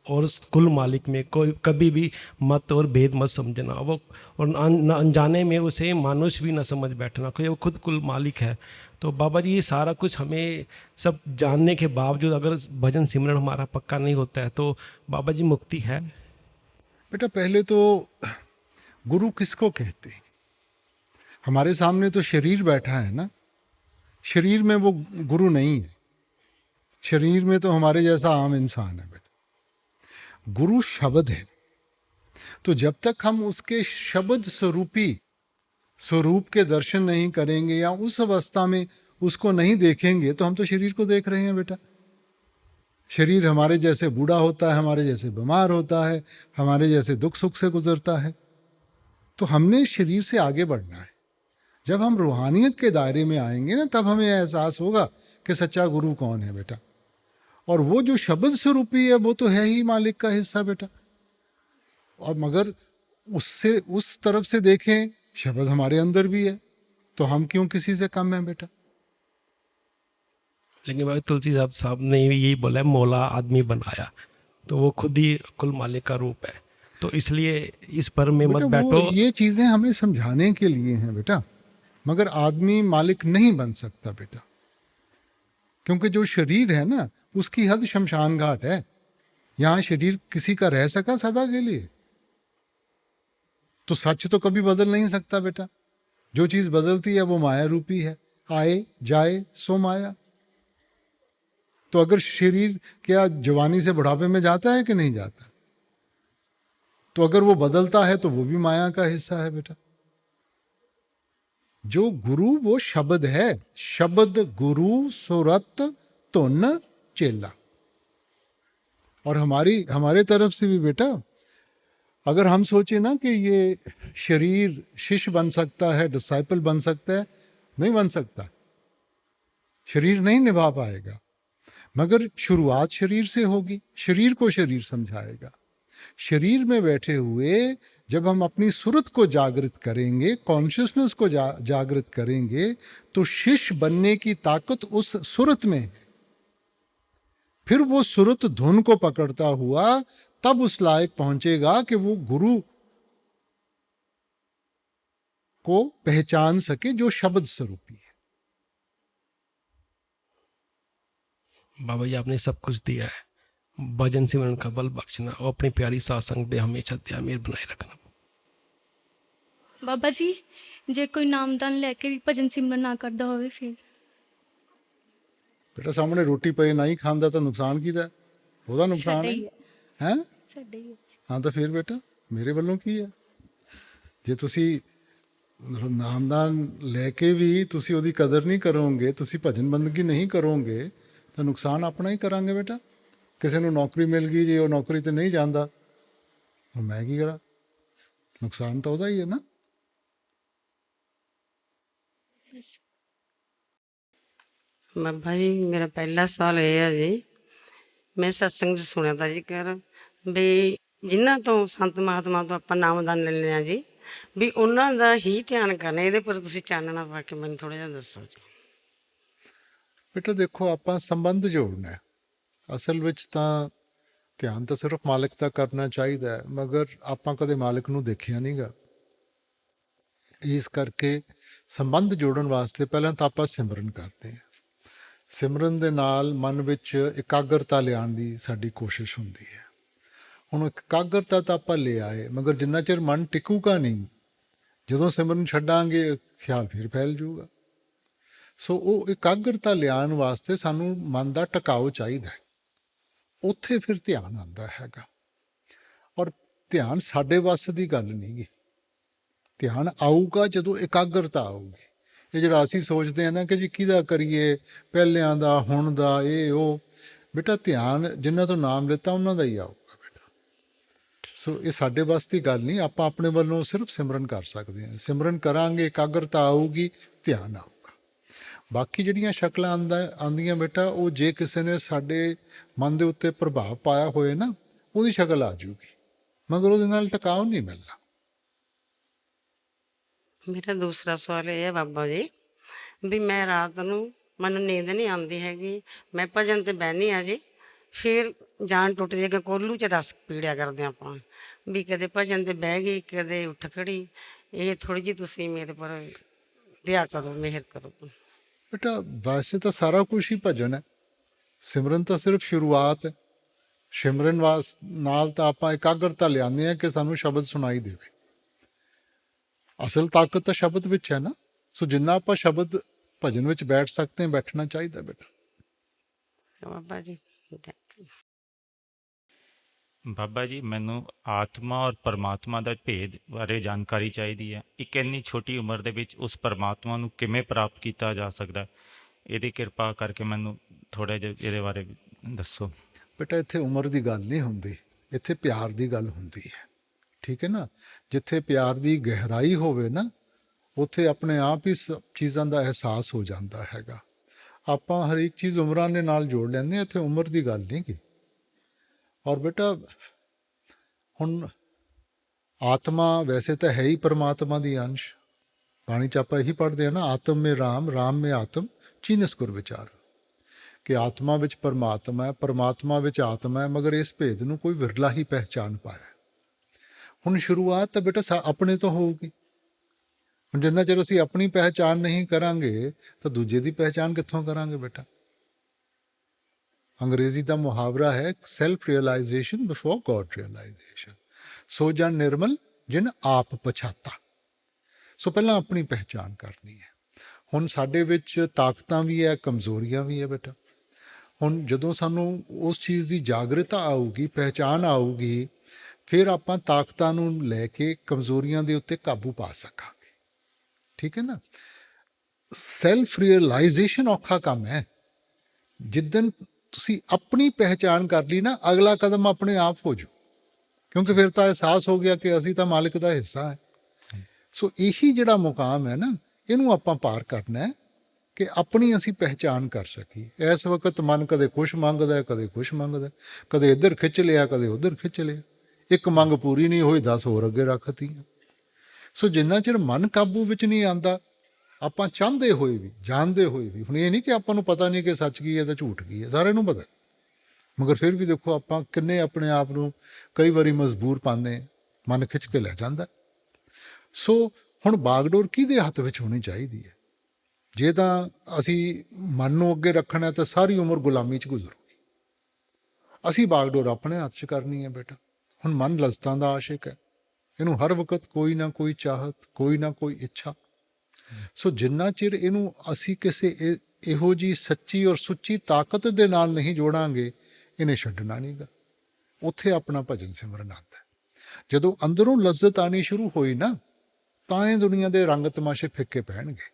और कुल मालिक में कोई कभी भी मत और भेद मत समझना, वो और अनजाने में उसे मानुष भी ना समझ बैठना, क्योंकि वो खुद कुल मालिक है। तो बाबा जी ये सारा कुछ हमें सब जानने के बावजूद अगर भजन सिमरन हमारा पक्का नहीं होता है तो बाबा जी मुक्ति है? बेटा पहले तो गुरु किसको कहते हैं? हमारे सामने तो शरीर बैठा है ना, शरीर में वो गुरु नहीं है, शरीर में तो हमारे जैसा आम इंसान है बेटा। गुरु शब्द है, तो जब तक हम उसके शब्द स्वरूप के दर्शन नहीं करेंगे या उस अवस्था में उसको नहीं देखेंगे तो हम तो शरीर को देख रहे हैं बेटा। शरीर हमारे जैसे बूढ़ा होता है, हमारे जैसे बीमार होता है, हमारे जैसे दुख सुख से गुजरता है। तो हमने शरीर से आगे बढ़ना है। जब हम रूहानियत के दायरे में आएंगे ना तब हमें एहसास होगा कि सच्चा गुरु कौन है बेटा। और वो जो शब्द स्वरूपी है वो तो है ही मालिक का हिस्सा बेटा। और मगर उससे उस तरफ से देखें शब्द हमारे अंदर भी है, तो हम क्यों किसी से कम हैं बेटा। लेकिन भाई तुलसी साहब ने यही बोला है मौला आदमी बनाया, तो वो खुद ही कुल मालिक का रूप है, तो इसलिए इस पर में मत बैठो। ये चीज़ें हमें समझाने के लिए हैं बेटा, मगर आदमी मालिक नहीं बन सकता बेटा, क्योंकि जो शरीर है ना उसकी हद शमशान घाट है। यहाँ शरीर किसी का रह सका सदा के लिए? तो सच तो कभी बदल नहीं सकता बेटा। जो चीज़ बदलती है वो माया रूपी है, आए जाए सो माया। तो अगर शरीर क्या जवानी से बुढ़ापे में जाता है कि नहीं जाता? तो अगर वो बदलता है तो वो भी माया का हिस्सा है बेटा। जो गुरु वो शब्द है, शब्द गुरु सुरत तुन चेला। और हमारे तरफ से भी बेटा अगर हम सोचें ना कि ये शरीर शिष्य बन सकता है, डिसाइपल बन सकता है, नहीं बन सकता, शरीर नहीं निभा पाएगा। मगर शुरुआत शरीर से होगी, शरीर को शरीर समझाएगा। शरीर में बैठे हुए जब हम अपनी सुरत को जागृत करेंगे, कॉन्शियसनेस को जागृत करेंगे, तो शिष्य बनने की ताकत उस सुरत में है। फिर वो सुरत धुन को पकड़ता हुआ तब उस लायक पहुंचेगा कि वो गुरु को पहचान सके जो शब्द स्वरूपी है। बाबा जी आपने सब कुछ दिया है, भजन सिमरन का बल बख्शना और अपनी प्यारी सासंग पे हमेशा दया मेहर बनाए रखना। ਬਾਬਾ ਜੀ ਜੇ ਕੋਈ ਨਾਮਦਾਨ ਲੈ ਕੇ ਵੀ ਭਜਨ ਸਿਮਰਨ ਨਾ ਕਰਦਾ ਹੋਵੇ ਫਿਰ बेटा सामने रोटी पई नहीं खांदा तो नुकसान कीदा है? ਉਹਦਾ ਨੁਕਸਾਨ ਸਾਡਾ ਹੈ ਹੀ ਹੈ ਹੈ ਸਾਡਾ ਹੀ ਹੈ ਹਾਂ ਤਾਂ ਫਿਰ ਬੇਟਾ ਮੇਰੇ ਵੱਲੋਂ ਕੀ ਹੈ? ਜੇ ਤੁਸੀਂ ਨਾਮਦਾਨ ਲੈ ਕੇ ਵੀ ਤੁਸੀਂ ਉਹਦੀ ਕਦਰ ਨਹੀਂ ਕਰੋਗੇ, ਤੁਸੀਂ ਭਜਨ ਬੰਦਗੀ ਨਹੀਂ ਕਰੋਗੇ, ਤਾਂ ਨੁਕਸਾਨ ਆਪਣਾ ਹੀ ਕਰਾਂਗੇ ਬੇਟਾ। ਕਿਸੇ ਨੂੰ ਨੌਕਰੀ ਮਿਲ ਗਈ, ਜੇ ਉਹ ਨੌਕਰੀ ਤੇ ਨਹੀਂ ਜਾਂਦਾ, ਹੁਣ ਮੈਂ ਕੀ ਕਰਾਂ? ਨੁਕਸਾਨ ਤਾਂ ਉਹਦਾ ਹੀ ਹੈ ਨਾ। ਬਾਬਾ ਜੀ ਮੇਰਾ ਪਹਿਲਾ ਸਵਾਲ ਇਹ ਹੈ ਜੀ, ਮੈਂ ਸਤਸੰਗ 'ਚ ਸੁਣਿਆ ਤਾ ਜੀ ਕਰ ਵੀ ਜਿਨ੍ਹਾਂ ਤੋਂ ਸੰਤ ਮਹਾਤਮਾ ਤੋਂ ਆਪਾਂ ਨਾਮਦਾਨ ਲੈਂਦੇ ਹਾਂ ਜੀ, ਵੀ ਉਹਨਾਂ ਦਾ ਹੀ ਧਿਆਨ ਕਰਨਾ। ਇਹਦੇ ਪਰ ਤੁਸੀਂ ਚਾਨਣਾ ਪਾ ਕੇ ਮੈਨੂੰ ਥੋੜ੍ਹਾ ਜਿਹਾ ਦੱਸੋ ਜੀ। ਬੇਟਾ ਦੇਖੋ, ਆਪਾਂ ਸੰਬੰਧ ਜੋੜਨਾ ਹੈ। ਅਸਲ ਵਿੱਚ ਤਾਂ ਧਿਆਨ ਤਾਂ ਸਿਰਫ ਮਾਲਕ ਦਾ ਕਰਨਾ ਚਾਹੀਦਾ ਹੈ, ਮਗਰ ਆਪਾਂ ਕਦੇ ਮਾਲਕ ਨੂੰ ਦੇਖਿਆ ਨਹੀਂਗਾ। ਇਸ ਕਰਕੇ ਸੰਬੰਧ ਜੋੜਨ ਵਾਸਤੇ ਪਹਿਲਾਂ ਤਾਂ ਆਪਾਂ ਸਿਮਰਨ ਕਰਦੇ ਹਾਂ। ਸਿਮਰਨ ਦੇ ਨਾਲ ਮਨ ਵਿੱਚ ਇਕਾਗਰਤਾ ਲਿਆਉਣ ਦੀ ਸਾਡੀ ਕੋਸ਼ਿਸ਼ ਹੁੰਦੀ ਹੈ। ਹੁਣ ਇਕਾਗਰਤਾ ਤਾਂ ਆਪਾਂ ਲੈ ਆਏ, ਮਗਰ ਜਿੰਨਾ ਚਿਰ ਮਨ ਟਿਕੂਗਾ ਨਹੀਂ, ਜਦੋਂ ਸਿਮਰਨ ਛੱਡਾਂਗੇ ਖਿਆਲ ਫਿਰ ਫੈਲ ਜਾਊਗਾ। ਸੋ ਉਹ ਇਕਾਗਰਤਾ ਲਿਆਉਣ ਵਾਸਤੇ ਸਾਨੂੰ ਮਨ ਦਾ ਟਿਕਾਓ ਚਾਹੀਦਾ ਹੈ। ਉੱਥੇ ਫਿਰ ਧਿਆਨ ਆਉਂਦਾ ਹੈਗਾ। ਔਰ ਧਿਆਨ ਸਾਡੇ ਵੱਸ ਦੀ ਗੱਲ ਨਹੀਂ ਗੀ। ਧਿਆਨ ਆਊਗਾ ਜਦੋਂ ਇਕਾਗਰਤਾ ਆਊਗੀ। ਇਹ ਜਿਹੜਾ ਅਸੀਂ ਸੋਚਦੇ ਹਾਂ ਨਾ ਕਿ ਜੀ ਕਿਹਦਾ ਕਰੀਏ, ਪਹਿਲਿਆਂ ਦਾ, ਹੁਣ ਦਾ, ਇਹ ਉਹ, ਬੇਟਾ ਧਿਆਨ ਜਿਨ੍ਹਾਂ ਤੋਂ ਨਾਮ ਲਿੱਤਾ ਉਹਨਾਂ ਦਾ ਹੀ ਆਊਗਾ ਬੇਟਾ। ਸੋ ਇਹ ਸਾਡੇ ਵੱਸ ਦੀ ਗੱਲ ਨਹੀਂ। ਆਪਾਂ ਆਪਣੇ ਵੱਲੋਂ ਸਿਰਫ ਸਿਮਰਨ ਕਰ ਸਕਦੇ ਹਾਂ। ਸਿਮਰਨ ਕਰਾਂਗੇ, ਇਕਾਗਰਤਾ ਆਊਗੀ, ਧਿਆਨ ਆਊਗਾ। ਬਾਕੀ ਜਿਹੜੀਆਂ ਸ਼ਕਲਾਂ ਆਉਂਦੀਆਂ ਬੇਟਾ, ਉਹ ਜੇ ਕਿਸੇ ਨੇ ਸਾਡੇ ਮਨ ਦੇ ਉੱਤੇ ਪ੍ਰਭਾਵ ਪਾਇਆ ਹੋਏ ਨਾ, ਉਹਦੀ ਸ਼ਕਲ ਆ ਜਾਊਗੀ, ਮਗਰ ਉਹਦੇ ਨਾਲ ਟਿਕਾਓ ਨਹੀਂ ਮਿਲਣਾ। ਮੇਰਾ ਦੂਸਰਾ ਸਵਾਲ ਇਹ ਹੈ ਬਾਬਾ ਜੀ, ਵੀ ਮੈਂ ਰਾਤ ਨੂੰ ਮੈਨੂੰ ਨੀਂਦ ਨਹੀਂ ਆਉਂਦੀ ਹੈਗੀ, ਮੈਂ ਭਜਨ ਤੇ ਬਹਿਨੀ ਆ ਜੀ, ਫਿਰ ਜਾਨ ਟੁੱਟਦੀ ਹੈ ਕਿ ਕੋਲੂ 'ਚ ਰਸ ਪੀੜਿਆ ਕਰਦੇ ਆਪਾਂ, ਵੀ ਕਦੇ ਭਜਨ ਤੇ ਬਹਿ ਗਈ, ਕਦੇ ਉੱਠ ਖੜੀ। ਇਹ ਥੋੜ੍ਹੀ ਜਿਹੀ ਤੁਸੀਂ ਮੇਰੇ ਪਰ ਦਇਆ ਕਰੋ, ਮਿਹਰ ਕਰੋ। ਬੇਟਾ ਵੈਸੇ ਤਾਂ ਸਾਰਾ ਕੁਛ ਹੀ ਭਜਨ ਹੈ। ਸਿਮਰਨ ਤਾਂ ਸਿਰਫ ਸ਼ੁਰੂਆਤ ਹੈ। ਸਿਮਰਨ ਨਾਲ ਤਾਂ ਆਪਾਂ ਇਕਾਗਰਤਾ ਲਿਆਉਂਦੇ ਹਾਂ ਕਿ ਸਾਨੂੰ ਸ਼ਬਦ ਸੁਣਾਈ ਦੇਵੇ। ਅਸਲ ਤਾਕਤ ਤਾਂ ਸ਼ਬਦ ਵਿੱਚ ਹੈ ਨਾ। ਸੋ ਜਿੰਨਾ ਆਪਾਂ ਸ਼ਬਦ ਭਜਨ ਵਿੱਚ ਬੈਠ ਸਕਦੇ ਹਾਂ, ਬੈਠਣਾ ਚਾਹੀਦਾ ਬੇਟਾ। ਬਾਬਾ ਜੀ ਬਾਬਾ ਜੀ ਮੈਨੂੰ ਆਤਮਾ ਔਰ ਪਰਮਾਤਮਾ ਦਾ ਭੇਦ ਬਾਰੇ ਜਾਣਕਾਰੀ ਚਾਹੀਦੀ ਹੈ। ਇੱਕ ਇੰਨੀ ਛੋਟੀ ਉਮਰ ਦੇ ਵਿੱਚ ਉਸ ਪਰਮਾਤਮਾ ਨੂੰ ਕਿਵੇਂ ਪ੍ਰਾਪਤ ਕੀਤਾ ਜਾ ਸਕਦਾ, ਇਹਦੀ ਕਿਰਪਾ ਕਰਕੇ ਮੈਨੂੰ ਥੋੜ੍ਹਾ ਜਿਹਾ ਇਹਦੇ ਬਾਰੇ ਦੱਸੋ। ਬੇਟਾ ਇੱਥੇ ਉਮਰ ਦੀ ਗੱਲ ਨਹੀਂ ਹੁੰਦੀ, ਇੱਥੇ ਪਿਆਰ ਦੀ ਗੱਲ ਹੁੰਦੀ ਹੈ। ਠੀਕ ਹੈ ਨਾ। ਜਿੱਥੇ ਪਿਆਰ ਦੀ ਗਹਿਰਾਈ ਹੋਵੇ ਨਾ, ਉੱਥੇ ਆਪਣੇ ਆਪ ਹੀ ਸਭ ਚੀਜ਼ਾਂ ਦਾ ਅਹਿਸਾਸ ਹੋ ਜਾਂਦਾ ਹੈਗਾ। ਆਪਾਂ ਹਰੇਕ ਚੀਜ਼ ਉਮਰਾਂ ਦੇ ਨਾਲ ਜੋੜ ਲੈਂਦੇ ਹਾਂ। ਇੱਥੇ ਉਮਰ ਦੀ ਗੱਲ ਨਹੀਂ ਗੀ। ਔਰ ਬੇਟਾ ਹੁਣ ਆਤਮਾ ਵੈਸੇ ਤਾਂ ਹੈ ਹੀ ਪਰਮਾਤਮਾ ਦੀ ਅੰਸ਼। ਬਾਣੀ 'ਚ ਆਪਾਂ ਇਹੀ ਪੜ੍ਹਦੇ ਹਾਂ ਨਾ, ਆਤਮ ਮੇ ਰਾਮ, ਰਾਮ ਮੇ ਆਤਮ, ਚੀਨਸ ਗੁਰ ਵਿਚਾਰ, ਕਿ ਆਤਮਾ ਵਿੱਚ ਪਰਮਾਤਮਾ ਹੈ, ਪਰਮਾਤਮਾ ਵਿੱਚ ਆਤਮਾ ਹੈ, ਮਗਰ ਇਸ ਭੇਦ ਨੂੰ ਕੋਈ ਵਿਰਲਾ ਹੀ ਪਹਿਚਾਨ ਪਾਇਆ। ਹੁਣ ਸ਼ੁਰੂਆਤ ਤਾਂ ਬੇਟਾ ਆਪਣੇ ਤੋਂ ਹੋਊਗੀ। ਹੁਣ ਜਿੰਨਾ ਚਿਰ ਅਸੀਂ ਆਪਣੀ ਪਹਿਚਾਨ ਨਹੀਂ ਕਰਾਂਗੇ ਤਾਂ ਦੂਜੇ ਦੀ ਪਹਿਚਾਨ ਕਿੱਥੋਂ ਕਰਾਂਗੇ ਬੇਟਾ। ਅੰਗਰੇਜ਼ੀ ਦਾ ਮੁਹਾਵਰਾ ਹੈ, self realisation before god realisation. So ਜਨ ਨਿਰਮਲ ਜਿਨ ਆਪ ਪਛਾਤਾ। ਸੋ ਪਹਿਲਾਂ ਆਪਣੀ ਪਹਿਚਾਨ ਕਰਨੀ ਹੈ। ਹੁਣ ਸਾਡੇ ਵਿੱਚ ਤਾਕਤਾਂ ਵੀ ਹੈ, ਕਮਜ਼ੋਰੀਆਂ ਵੀ ਹੈ ਬੇਟਾ। ਹੁਣ ਜਦੋਂ ਸਾਨੂੰ ਉਸ ਚੀਜ਼ ਦੀ ਜਾਗਰਤਾ ਆਊਗੀ, ਪਹਿਚਾਨ ਆਊਗੀ, ਫਿਰ ਆਪਾਂ ਤਾਕਤਾਂ ਨੂੰ ਲੈ ਕੇ ਕਮਜ਼ੋਰੀਆਂ ਦੇ ਉੱਤੇ ਕਾਬੂ ਪਾ ਸਕਾਂਗੇ। ਠੀਕ ਹੈ ਨਾ। ਸੈਲਫ ਰਿਅਲਾਈਜੇਸ਼ਨ ਔਖਾ ਕੰਮ ਹੈ। ਜਿੱਦਣ ਤੁਸੀਂ ਆਪਣੀ ਪਹਿਚਾਨ ਕਰ ਲਈ ਨਾ, ਅਗਲਾ ਕਦਮ ਆਪਣੇ ਆਪ ਹੋ ਜਾਊ। ਕਿਉਂਕਿ ਫਿਰ ਤਾਂ ਅਹਿਸਾਸ ਹੋ ਗਿਆ ਕਿ ਅਸੀਂ ਤਾਂ ਮਾਲਿਕ ਦਾ ਹਿੱਸਾ ਹੈ। ਸੋ ਇਹੀ ਜਿਹੜਾ ਮੁਕਾਮ ਹੈ ਨਾ, ਇਹਨੂੰ ਆਪਾਂ ਪਾਰ ਕਰਨਾ ਹੈ ਕਿ ਆਪਣੀ ਅਸੀਂ ਪਹਿਚਾਨ ਕਰ ਸਕੀਏ। ਇਸ ਵਕਤ ਮਨ ਕਦੇ ਕੁਛ ਮੰਗਦਾ, ਕਦੇ ਕੁਛ ਮੰਗਦਾ, ਕਦੇ ਇੱਧਰ ਖਿੱਚ ਲਿਆ, ਕਦੇ ਉੱਧਰ ਖਿੱਚ ਲਿਆ। ਇੱਕ ਮੰਗ ਪੂਰੀ ਨਹੀਂ ਹੋਈ, 10 ਹੋਰ ਅੱਗੇ ਰੱਖਤੀਆਂ। ਸੋ ਜਿੰਨਾ ਚਿਰ ਮਨ ਕਾਬੂ ਵਿੱਚ ਨਹੀਂ ਆਉਂਦਾ, ਆਪਾਂ ਚਾਹੁੰਦੇ ਹੋਏ ਵੀ, ਜਾਣਦੇ ਹੋਏ ਵੀ, ਹੁਣ ਇਹ ਨਹੀਂ ਕਿ ਆਪਾਂ ਨੂੰ ਪਤਾ ਨਹੀਂ ਕਿ ਸੱਚ ਕੀ ਹੈ ਤੇ ਝੂਠ ਕੀ ਹੈ, ਸਾਰਿਆਂ ਨੂੰ ਪਤਾ, ਮਗਰ ਫਿਰ ਵੀ ਦੇਖੋ ਆਪਾਂ ਕਿੰਨੇ ਆਪਣੇ ਆਪ ਨੂੰ ਕਈ ਵਾਰੀ ਮਜਬੂਰ ਪਾਉਂਦੇ, ਮਨ ਖਿੱਚ ਕੇ ਲੈ ਜਾਂਦਾ। ਸੋ ਹੁਣ ਬਾਗਡੋਰ ਕਿਹਦੇ ਹੱਥ ਵਿੱਚ ਹੋਣੀ ਚਾਹੀਦੀ ਹੈ? ਜੇ ਤਾਂ ਅਸੀਂ ਮਨ ਨੂੰ ਅੱਗੇ ਰੱਖਣਾ ਤਾਂ ਸਾਰੀ ਉਮਰ ਗੁਲਾਮੀ 'ਚ ਗੁਜ਼ਰੂਗੀ। ਅਸੀਂ ਬਾਗਡੋਰ ਆਪਣੇ ਹੱਥ 'ਚ ਕਰਨੀ ਹੈ ਬੇਟਾ। ਹੁਣ ਮਨ ਲਜ਼ਤਾਂ ਦਾ ਆਸ਼ਿਕ ਹੈ, ਇਹਨੂੰ ਹਰ ਵਕਤ ਕੋਈ ਨਾ ਕੋਈ ਚਾਹਤ, ਕੋਈ ਨਾ ਕੋਈ ਇੱਛਾ। ਸੋ ਜਿੰਨਾ ਚਿਰ ਇਹਨੂੰ ਅਸੀਂ ਕਿਸੇ ਇਹੋ ਜਿਹੀ ਸੱਚੀ ਔਰ ਸੁੱਚੀ ਤਾਕਤ ਦੇ ਨਾਲ ਨਹੀਂ ਜੋੜਾਂਗੇ, ਇਹਨੇ ਛੱਡਣਾ ਨਹੀਂਗਾ। ਉੱਥੇ ਆਪਣਾ ਭਜਨ ਸਿਮਰਨ ਆਉਂਦਾ ਹੈ। ਜਦੋਂ ਅੰਦਰੋਂ ਲਜ਼ਤ ਆਉਣੀ ਸ਼ੁਰੂ ਹੋਈ ਨਾ, ਤਾਂ ਇਹ ਦੁਨੀਆ ਦੇ ਰੰਗ ਤਮਾਸ਼ੇ ਫਿੱਕੇ ਪੈਣਗੇ।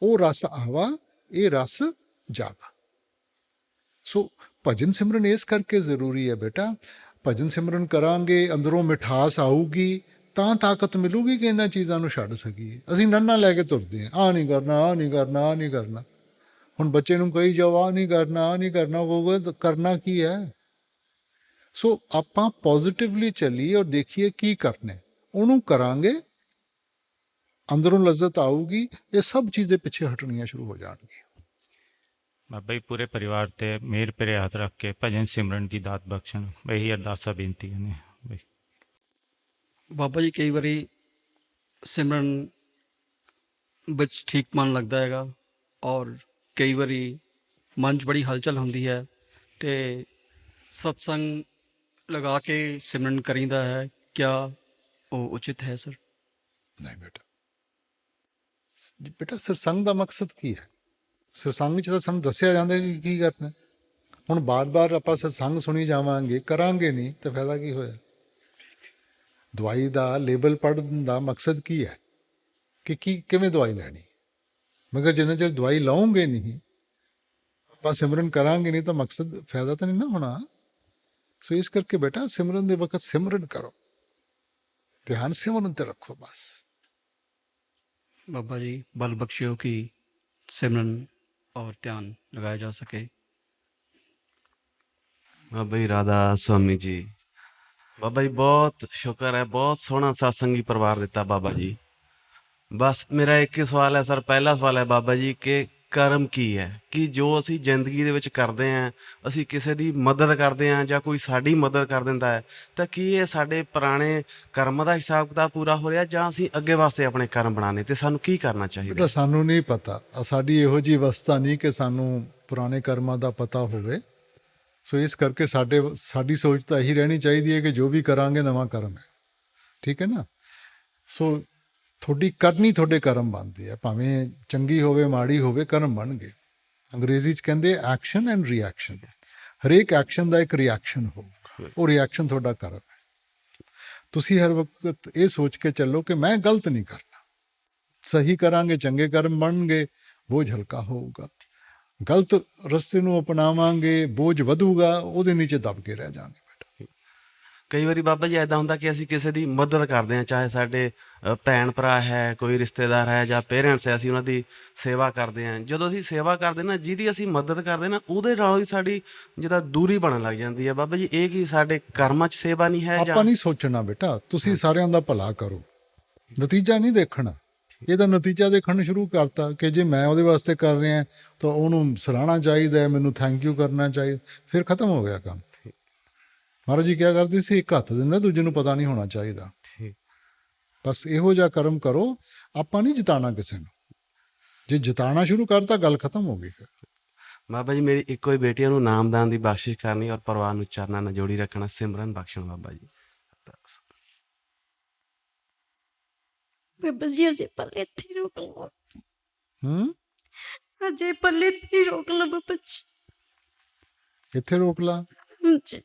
ਉਹ ਰਸ ਆਵਾ, ਇਹ ਰਸ ਜਾਵਾ। ਸੋ ਭਜਨ ਸਿਮਰਨ ਇਸ ਕਰਕੇ ਜ਼ਰੂਰੀ ਹੈ ਬੇਟਾ। ਭਜਨ ਸਿਮਰਨ ਕਰਾਂਗੇ, ਅੰਦਰੋਂ ਮਿਠਾਸ ਆਊਗੀ, ਤਾਂ ਤਾਕਤ ਮਿਲੂਗੀ ਕਿ ਇਹਨਾਂ ਚੀਜ਼ਾਂ ਨੂੰ ਛੱਡ ਸਕੀਏ। ਅਸੀਂ ਨੰਨਾ ਲੈ ਕੇ ਤੁਰਦੇ ਹਾਂ, ਆਹ ਨਹੀਂ ਕਰਨਾ, ਆਹ ਨਹੀਂ ਕਰਨਾ, ਆਹ ਨਹੀਂ ਕਰਨਾ। ਹੁਣ ਬੱਚੇ ਨੂੰ ਕਹੀ ਜਾਓ ਆਹ ਨਹੀਂ ਕਰਨਾ, ਆਹ ਨਹੀਂ ਕਰਨਾ, ਕਹੋਗੇ ਕਰਨਾ ਕੀ ਹੈ? ਸੋ ਆਪਾਂ ਪੋਜ਼ਿਟਿਵਲੀ ਚੱਲੀਏ ਔਰ ਦੇਖੀਏ ਕੀ ਕਰਨਾ, ਉਹਨੂੰ ਕਰਾਂਗੇ, ਅੰਦਰੋਂ ਲਜ਼ਤ ਆਊਗੀ, ਇਹ ਸਭ ਚੀਜ਼ਾਂ ਪਿੱਛੇ ਹਟਣੀਆਂ ਸ਼ੁਰੂ ਹੋ ਜਾਣਗੀਆਂ। ਬਾਬਾ ਜੀ ਪੂਰੇ ਪਰਿਵਾਰ ਤੇ ਮੇਰ ਭਰੇ ਹੱਥ ਰੱਖ ਕੇ ਭਜਨ ਸਿਮਰਨ ਦੀ ਦਾਤ ਬਖਸ਼ਣ, ਇਹੀ ਅਰਦਾਸਾਂ ਬੇਨਤੀਆਂ ਨੇ ਬਈ। ਬਾਬਾ ਜੀ ਕਈ ਵਾਰੀ ਸਿਮਰਨ ਵਿੱਚ ਠੀਕ ਮਨ ਲੱਗਦਾ ਹੈਗਾ, ਔਰ ਕਈ ਵਾਰੀ ਮਨ 'ਚ ਬੜੀ ਹਲਚਲ ਹੁੰਦੀ ਹੈ, ਤੇ ਸਤਸੰਗ ਲਗਾ ਕੇ ਸਿਮਰਨ ਕਰੀਦਾ ਹੈ। ਕਿਆ ਉਹ ਉਚਿਤ ਹੈ ਸਰ? ਨਹੀਂ ਬੇਟਾ, ਬੇਟਾ ਸਤਸੰਗ ਦਾ ਮਕਸਦ ਕੀ ਹੈ? ਸਤਸੰਗ 'ਚ ਤਾਂ ਸਾਨੂੰ ਦੱਸਿਆ ਜਾਂਦਾ ਕਿ ਕੀ ਕਰਨਾ। ਹੁਣ ਬਾਰ-ਬਾਰ ਆਪਾਂ ਸਤਸੰਗ ਸੁਣੀ ਜਾਵਾਂਗੇ, ਕਰਾਂਗੇ ਨਹੀਂ ਤਾਂ ਫਾਇਦਾ ਕੀ ਹੋਇਆ? ਦਵਾਈ ਦਾ ਲੇਬਲ ਪੜ੍ਹਨ ਦਾ ਮਕਸਦ ਕੀ ਹੈ ਕਿ ਕਿਵੇਂ ਦਵਾਈ ਲੈਣੀ, ਮਗਰ ਜਿੰਨਾ ਚਿਰ ਦਵਾਈ ਲਾਉਂਗੇ ਨਹੀਂ, ਆਪਾਂ ਸਿਮਰਨ ਕਰਾਂਗੇ ਨਹੀਂ, ਤਾਂ ਮਕਸਦ ਫਾਇਦਾ ਤਾਂ ਨਹੀਂ ਨਾ ਹੋਣਾ। ਸੋ ਇਸ ਕਰਕੇ ਬੇਟਾ ਸਿਮਰਨ ਦੇ ਵਕਤ ਸਿਮਰਨ ਕਰੋ, ਧਿਆਨ ਸਿਮਰਨ ਤੇ ਰੱਖੋ ਬਸ। बाबा जी बल बख्शियो कि सिमरन और ध्यान लगाया जा सके। बाबा जी राधा स्वामी जी, बाबा जी बहुत शुक्र है, बहुत सोहना सत्संगी परिवार दिता बाबा जी। बस मेरा एक ही सवाल है सर, पहला सवाल है बाबा जी कि ਕਰਮ ਕੀ ਹੈ, ਕਿ ਜੋ ਅਸੀਂ ਜ਼ਿੰਦਗੀ ਦੇ ਵਿੱਚ ਕਰਦੇ ਹਾਂ, ਅਸੀਂ ਕਿਸੇ ਦੀ ਮਦਦ ਕਰਦੇ ਹਾਂ ਜਾਂ ਕੋਈ ਸਾਡੀ ਮਦਦ ਕਰ ਦਿੰਦਾ ਹੈ, ਤਾਂ ਕੀ ਇਹ ਸਾਡੇ ਪੁਰਾਣੇ ਕਰਮਾਂ ਦਾ ਹਿਸਾਬ ਕਿਤਾਬ ਪੂਰਾ ਹੋ ਰਿਹਾ, ਜਾਂ ਅਸੀਂ ਅੱਗੇ ਵਾਸਤੇ ਆਪਣੇ ਕਰਮ ਬਣਾਉਣੇ, ਤੇ ਸਾਨੂੰ ਕੀ ਕਰਨਾ ਚਾਹੀਦਾ? ਸਾਨੂੰ ਨਹੀਂ ਪਤਾ, ਸਾਡੀ ਇਹੋ ਜਿਹੀ ਅਵਸਥਾ ਨਹੀਂ ਕਿ ਸਾਨੂੰ ਪੁਰਾਣੇ ਕਰਮਾਂ ਦਾ ਪਤਾ ਹੋਵੇ। ਸੋ ਇਸ ਕਰਕੇ ਸਾਡੀ ਸੋਚ ਤਾਂ ਇਹੀ ਰਹਿਣੀ ਚਾਹੀਦੀ ਹੈ ਕਿ ਜੋ ਵੀ ਕਰਾਂਗੇ ਨਵਾਂ ਕਰਮ ਹੈ, ਠੀਕ ਹੈ ਨਾ। ਸੋ ਤੁਹਾਡੀ ਕਰਨੀ ਤੁਹਾਡੇ ਕਰਮ ਬਣਦੇ ਆ, ਭਾਵੇਂ ਚੰਗੀ ਹੋਵੇ ਮਾੜੀ ਹੋਵੇ, ਕਰਮ ਬਣ ਗਏ। ਅੰਗਰੇਜ਼ੀ 'ਚ ਕਹਿੰਦੇ ਐਕਸ਼ਨ ਐਂਡ ਰਿਐਕਸ਼ਨ। ਹਰੇਕ ਐਕਸ਼ਨ ਦਾ ਇੱਕ ਰਿਐਕਸ਼ਨ ਹੋਊਗਾ, ਉਹ ਰਿਐਕਸ਼ਨ ਤੁਹਾਡਾ ਕਰਮ ਹੈ। ਤੁਸੀਂ ਹਰ ਵਕਤ ਇਹ ਸੋਚ ਕੇ ਚੱਲੋ ਕਿ ਮੈਂ ਗਲਤ ਨਹੀਂ ਕਰਨਾ, ਸਹੀ ਕਰਾਂਗੇ ਚੰਗੇ ਕਰਮ ਬਣਨਗੇ, ਬੋਝ ਹਲਕਾ ਹੋਊਗਾ। ਗਲਤ ਰਸਤੇ ਨੂੰ ਅਪਣਾਵਾਂਗੇ, ਬੋਝ ਵਧੂਗਾ, ਉਹਦੇ ਨੀਚੇ ਦਬ ਕੇ ਰਹਿ ਜਾਵਾਂਗੇ। ਕਈ ਵਾਰੀ ਬਾਬਾ ਜੀ ਇੱਦਾਂ ਹੁੰਦਾ ਕਿ ਅਸੀਂ ਕਿਸੇ ਦੀ ਮਦਦ ਕਰਦੇ ਹਾਂ, ਚਾਹੇ ਸਾਡੇ ਭੈਣ ਭਰਾ ਹੈ, ਕੋਈ ਰਿਸ਼ਤੇਦਾਰ ਹੈ ਜਾਂ ਪੇਰੈਂਟਸ ਹੈ, ਅਸੀਂ ਉਹਨਾਂ ਦੀ ਸੇਵਾ ਕਰਦੇ ਹਾਂ। ਜਦੋਂ ਅਸੀਂ ਸੇਵਾ ਕਰਦੇ ਨਾ, ਜਿਹਦੀ ਅਸੀਂ ਮਦਦ ਕਰਦੇ ਨਾ, ਉਹਦੇ ਨਾਲ ਹੀ ਸਾਡੀ ਜਿੱਦਾਂ ਦੂਰੀ ਬਣਨ ਲੱਗ ਜਾਂਦੀ ਹੈ। ਬਾਬਾ ਜੀ ਇਹ ਕੀ ਸਾਡੇ ਕਰਮਾਂ 'ਚ ਸੇਵਾ ਨਹੀਂ ਹੈ? ਆਪਾਂ ਨਹੀਂ ਸੋਚਣਾ ਬੇਟਾ, ਤੁਸੀਂ ਸਾਰਿਆਂ ਦਾ ਭਲਾ ਕਰੋ, ਨਤੀਜਾ ਨਹੀਂ ਦੇਖਣਾ। ਇਹਦਾ ਨਤੀਜਾ ਦੇਖਣ ਸ਼ੁਰੂ ਕਰਤਾ ਕਿ ਜੇ ਮੈਂ ਉਹਦੇ ਵਾਸਤੇ ਕਰ ਰਿਹਾ ਤਾਂ ਉਹਨੂੰ ਸਰਾਹਣਾ ਚਾਹੀਦਾ, ਮੈਨੂੰ ਥੈਂਕ ਯੂ ਕਰਨਾ ਚਾਹੀਦਾ, ਫਿਰ ਖਤਮ ਹੋ ਗਿਆ ਕੰਮ। ਮਹਾਰਾਜ ਜੀ ਕਿਆ ਕਰਦੇ ਸੀ, ਇੱਕ ਹੱਥ ਦਿੰਦਾ, ਦੂਜੇ ਨੂੰ ਪਤਾ ਨਹੀਂ ਹੋਣਾ ਚਾਹੀਦਾ। ਬਸ ਇਹੋ ਜਿਹਾ ਕਰਮ ਕਰੋ, ਆਪਾਂ ਨਹੀਂ ਜਿਤਾਣਾ ਕਿਸੇ ਨੂੰ। ਜੇ ਜਿਤਾਣਾ ਸ਼ੁਰੂ ਕਰਤਾ ਗੱਲ ਖਤਮ ਹੋ ਗਈ। ਫਿਰ ਬਾਬਾ ਜੀ ਮੇਰੀ ਇੱਕੋ ਹੀ ਬੇਟੀ ਨੂੰ ਨਾਮਦਾਨ ਦੀ ਬਖਸ਼ਿਸ਼ ਕਰਨੀ ਔਰ ਪਰਿਵਾਰ ਨੂੰ ਚਰਨਾਂ ਨਾਲ ਜੋੜੀ ਰੱਖਣਾ, ਸਿਮਰਨ ਬਖਸ਼ਣ ਬਾਬਾ ਜੀ। ਬਾਬਾ ਜੀ ਅਜੇ ਪੱਲੇ ਇੱਥੇ ਰੋਕ ਲਓ, ਅਜੇ ਪੱਲੇ ਇੱਥੇ ਰੋਕ ਲਓ ਬਾਬਾ ਜੀ, ਇੱਥੇ ਰੋਕ ਲਾ। ਹਾਂਜੀ